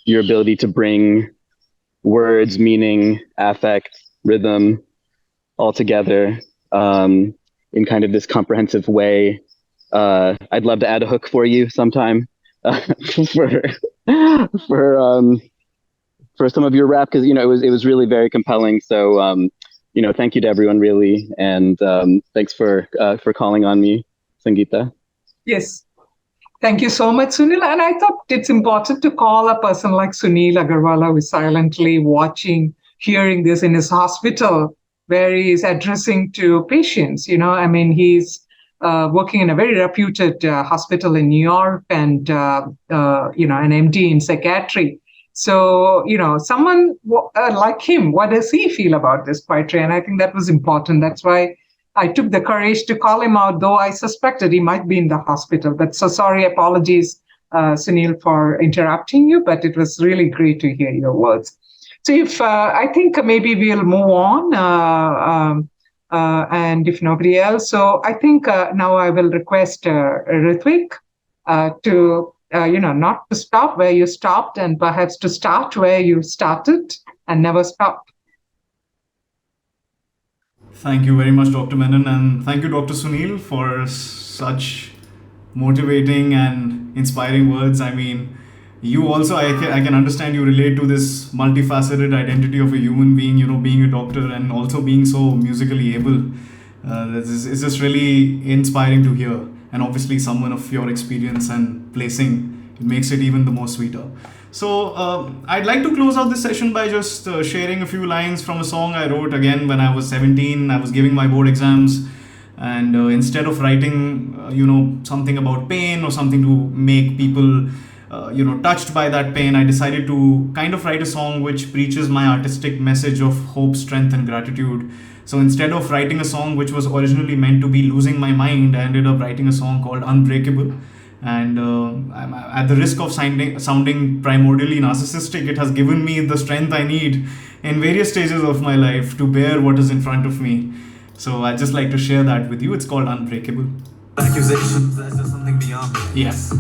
your ability to bring words, meaning, affect, rhythm all together in kind of this comprehensive way. I'd love to add a hook for you sometime for some of your rap, because it was really very compelling. So thank you to everyone, really, and thanks for calling on me, Sangeetha. Yes. Thank you so much, Sunil. And I thought it's important to call a person like Sunil Agarwal, who is silently watching, hearing this in his hospital, where he is addressing to patients. He's working in a very reputed hospital in New York, and an MD in psychiatry. So, someone like him, what does he feel about this poetry? And I think that was important. That's why I took the courage to call him out, though I suspected he might be in the hospital. But so sorry, apologies, Sunil, for interrupting you, but it was really great to hear your words. So if I think maybe we'll move on, and if nobody else, so I think now I will request Ritvick to, not to stop where you stopped, and perhaps to start where you started and never stop. Thank you very much, Dr. Menon, and thank you, Dr. Sunil, for such motivating and inspiring words. I mean, you also, I can understand you relate to this multifaceted identity of a human being, being a doctor and also being so musically able. It's just really inspiring to hear. And obviously someone of your experience and placing, it makes it even the more sweeter. So I'd like to close out this session by just sharing a few lines from a song I wrote again when I was 17. I was giving my board exams, and instead of writing, something about pain or something to make people, touched by that pain, I decided to kind of write a song which preaches my artistic message of hope, strength, and gratitude. So instead of writing a song which was originally meant to be losing my mind, I ended up writing a song called Unbreakable. And I'm at the risk of sounding primordially narcissistic, it has given me the strength I need in various stages of my life to bear what is in front of me. So I'd just like to share that with you. It's called Unbreakable. Accusations, that's just something beyond me. Yes.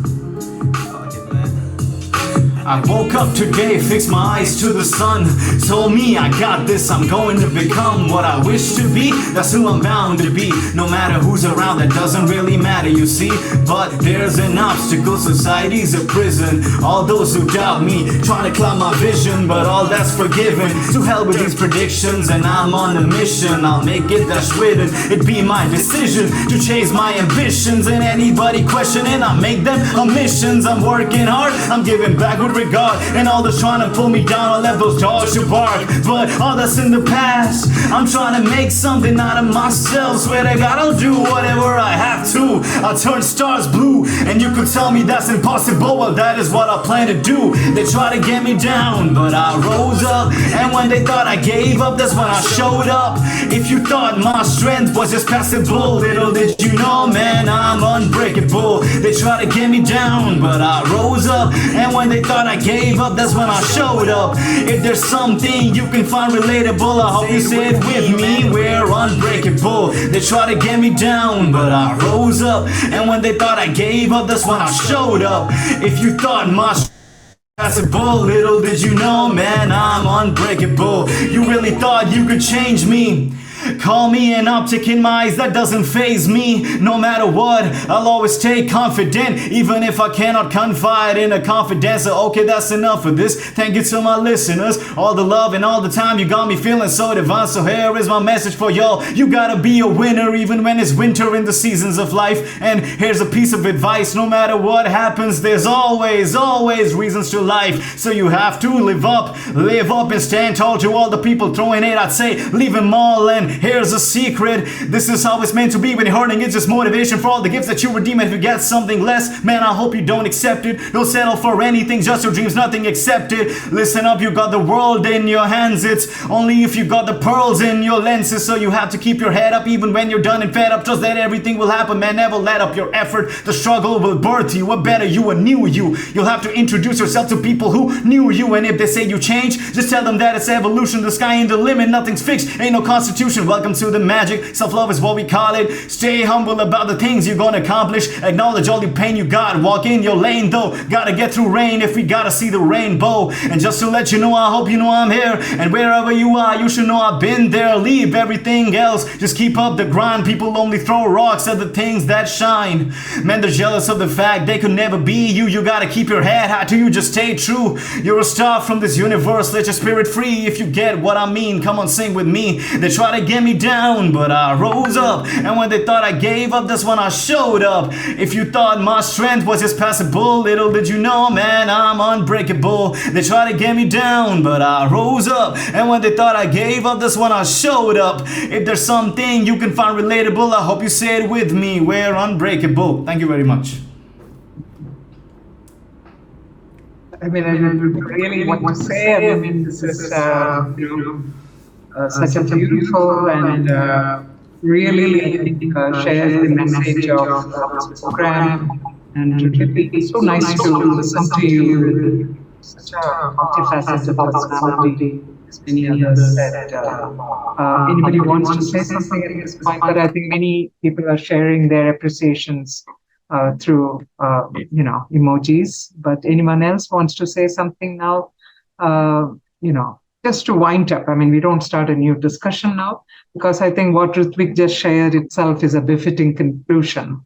I woke up today, fixed my eyes to the sun. Told me I got this, I'm going to become what I wish to be. That's who I'm bound to be. No matter who's around, that doesn't really matter, you see. But there's an obstacle, society's a prison. All those who doubt me, trying to cloud my vision, but all that's forgiven. To hell with these predictions, and I'm on a mission. I'll make it, that's written. It'd be my decision to chase my ambitions. And anybody questioning, I make them omissions. I'm working hard, I'm giving back with regard, and all that's trying to pull me down, I'll let those dogs to bark. But all that's in the past, I'm trying to make something out of myself. Swear to God, I'll do whatever I have to. I'll turn stars blue, and you could tell me that's impossible. Well, that is what I plan to do. They try to get me down, but I rose up. And when they thought I gave up, that's when I showed up. If you thought my strength was just passable, little did you know, man, I'm unbreakable. They try to get me down, but I rose up. And when they thought I gave up, that's when I showed up. If there's something you can find relatable, I hope you say it with me. We're unbreakable. They try to get me down, but I rose up. And when they thought I gave up, that's when I showed up. If you thought my passable, little did you know, man, I'm unbreakable. You really thought you could change me? Call me an optic in my eyes, that doesn't faze me. No matter what, I'll always stay confident, even if I cannot confide in a confidence. So okay, that's enough of this. Thank you to my listeners, all the love and all the time. You got me feeling so divine. So here is my message for y'all. You gotta be a winner even when it's winter in the seasons of life. And here's a piece of advice: no matter what happens, there's always reasons to life. So you have to live up and stand tall. To all the people throwing it, I'd say leave them all. And here's a secret: this is how it's meant to be. When you're hurting, it's just motivation for all the gifts that you redeem. If you get something less, man, I hope you don't accept it. Don't settle for anything, just your dreams, nothing accepted. Listen up, you got the world in your hands. It's only if you got the pearls in your lenses. So you have to keep your head up even when you're done and fed up. Trust that everything will happen, man, never let up your effort. The struggle will birth you, a better you, a new you. You'll have to introduce yourself to people who knew you. And if they say you change, just tell them that it's evolution. The sky ain't the limit, nothing's fixed, ain't no constitution welcome to the magic. Self-love is what we call it. Stay humble about the things you're gonna accomplish. Acknowledge all the pain you got. Walk in your lane though. Gotta get through rain if we gotta see the rainbow. And just to let you know, I hope you know I'm here. And wherever you are, you should know I've been there. Leave everything else. Just keep up the grind. People only throw rocks at the things that shine. Man, they're jealous of the fact they could never be you. You gotta keep your head high till you just stay true. You're a star from this universe. Let your spirit free. If you get what I mean, come on, sing with me. They try to get me down, but I rose up. And when they thought I gave up, that's when I showed up. If you thought my strength was just passable, little did you know, man, I'm unbreakable. They try to get me down, but I rose up. And when they thought I gave up, that's when I showed up. If there's something you can find relatable, I hope you say it with me. We're unbreakable. Thank you very much. I mean, I really want to say, I mean, this is such a beautiful and really, I think, shares the message of this program. And it's so nice to listen to you with such a multifaceted personality, as many others said. Anybody wants to say something at this point? But I think many people are sharing their appreciations through, emojis. But anyone else wants to say something now? Just to wind up. I mean, we don't start a new discussion now, because I think what Ritvick just shared itself is a befitting conclusion.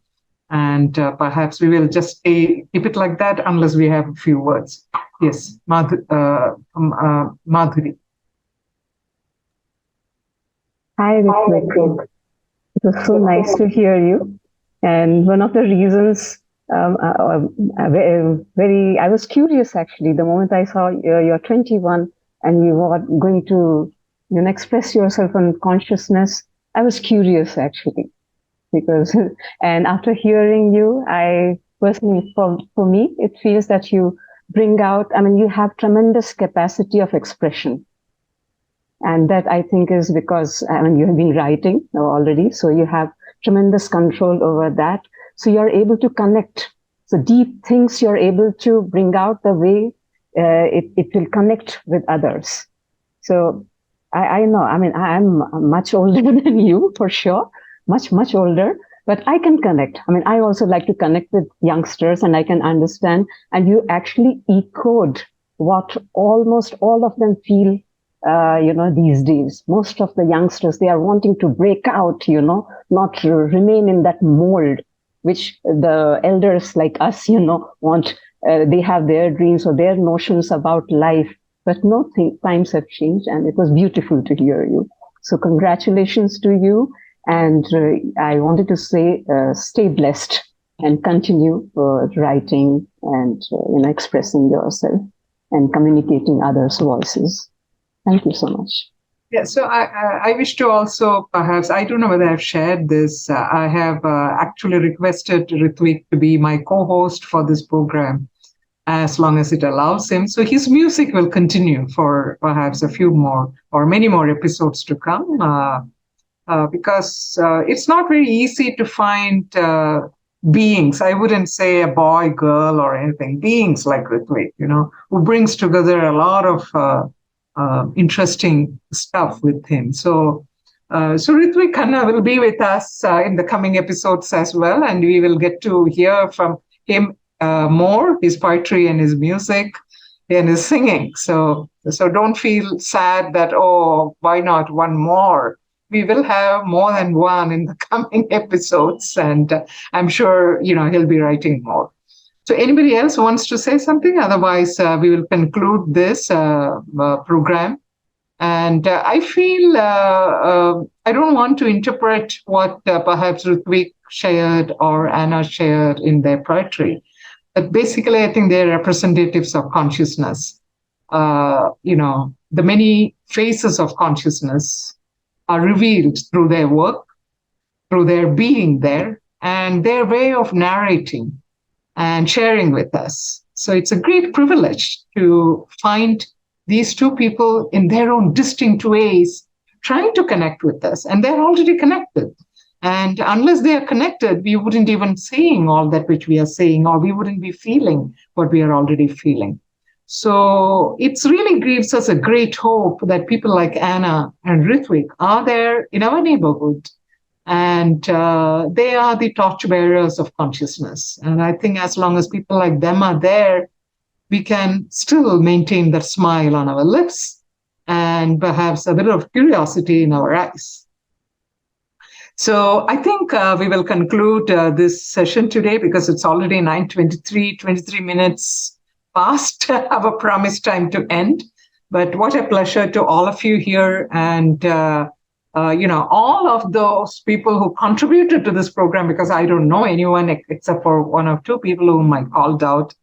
And perhaps we will just keep it like that unless we have a few words. Yes, Madhuri. Hi, Ritvick. It was so nice to hear you. And one of the reasons, I was curious actually, the moment I saw you're 21 and you are going to express yourself on consciousness, I was curious actually. And after hearing you, I personally, for me, it feels that you bring out, you have tremendous capacity of expression. And that I think is because, you have been writing already, so you have tremendous control over that. So you're able to connect. So deep things you're able to bring out the way it will connect with others. So I know, I'm much older than you for sure, much older, but I can connect. I also like to connect with youngsters and I can understand. And you actually echoed what almost all of them feel these days. Most of the youngsters, they are wanting to break out, not to remain in that mold, which the elders like us, want. They have their dreams or their notions about life, but times have changed, and it was beautiful to hear you. So congratulations to you. And I wanted to say, stay blessed and continue writing and, expressing yourself and communicating others' voices. Thank you so much. Yeah, so I wish to also, perhaps, I don't know whether I've shared this. I have actually requested Ritvick to be my co-host for this program, as long as it allows him. So his music will continue for perhaps a few more or many more episodes to come, because it's not very easy to find beings. I wouldn't say a boy, girl, or anything. Beings like Ritvick, who brings together a lot of interesting stuff with him. So Ritvick Khanna will be with us in the coming episodes as well, and we will get to hear from him more, his poetry and his music and his singing. So don't feel sad that, oh, why not one more? We will have more than one in the coming episodes, and I'm sure, he'll be writing more. So anybody else wants to say something? Otherwise, we will conclude this program. And I feel I don't want to interpret what perhaps Ritvick shared or Anna shared in their poetry. But basically, I think they're representatives of consciousness. The many faces of consciousness are revealed through their work, through their being there, and their way of narrating and sharing with us. So it's a great privilege to find these two people in their own distinct ways trying to connect with us. And they're already connected. And unless they are connected, we wouldn't even saying all that which we are saying, or we wouldn't be feeling what we are already feeling. So it really gives us a great hope that people like Anna and Ritvick are there in our neighborhood. And they are the torchbearers of consciousness. And I think as long as people like them are there, we can still maintain that smile on our lips and perhaps a bit of curiosity in our eyes. So I think we will conclude this session today because it's already 9:23, 23 minutes past our promised time to end. But what a pleasure to all of you here and all of those people who contributed to this program, because I don't know anyone except for one or two people whom I called out.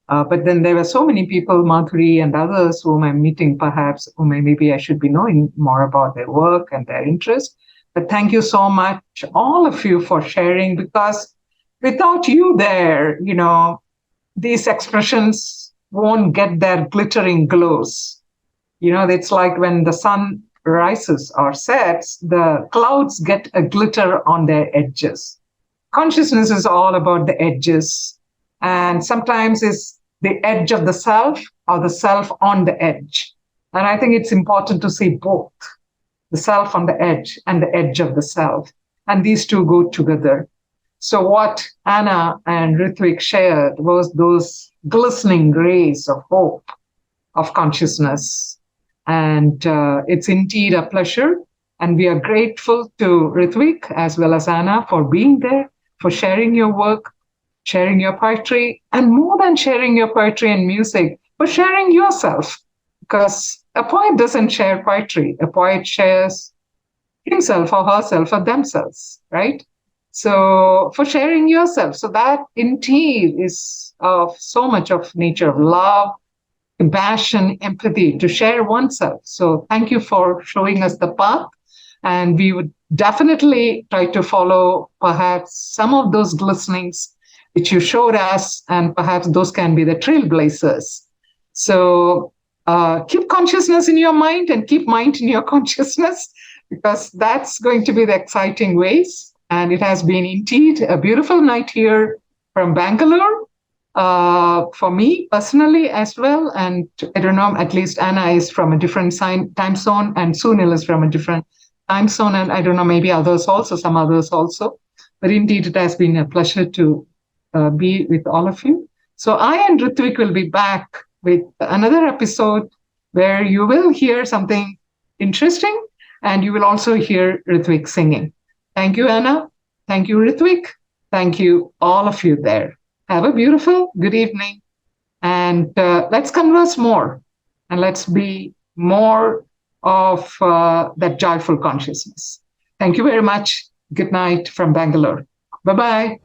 But then there were so many people, Madhuri and others whom I'm meeting perhaps, whom maybe I should be knowing more about their work and their interest. But thank you so much, all of you, for sharing, because without you there, these expressions won't get their glittering glows. It's like when the sun rises or sets, the clouds get a glitter on their edges. Consciousness is all about the edges, and sometimes it's the edge of the self or the self on the edge. And I think it's important to see both, the self on the edge and the edge of the self. And these two go together. So what Anna and Ritvick shared was those glistening rays of hope, of consciousness. And it's indeed a pleasure. And we are grateful to Ritvick as well as Anna for being there, for sharing your work, sharing your poetry, and more than sharing your poetry and music, for sharing yourself. Because a poet doesn't share poetry. A poet shares himself or herself or themselves, right? So for sharing yourself. So that indeed is of so much of nature of love, compassion, empathy, to share oneself. So thank you for showing us the path. And we would definitely try to follow perhaps some of those glistenings which you showed us, and perhaps those can be the trailblazers. So keep consciousness in your mind and keep mind in your consciousness, because that's going to be the exciting ways. And it has been indeed a beautiful night here from Bangalore, for me personally as well. And I don't know, at least Anna is from a different time zone, and Sunil is from a different time zone. And I don't know, maybe others also, some others also. But indeed, it has been a pleasure to be with all of you. So I and Ritvick will be back with another episode where you will hear something interesting, and you will also hear Ritvick singing. Thank you, Anna. Thank you, Ritvick. Thank you, all of you there. Have a beautiful good evening, and let's converse more, and let's be more of that joyful consciousness. Thank you very much. Good night from Bangalore. Bye-bye.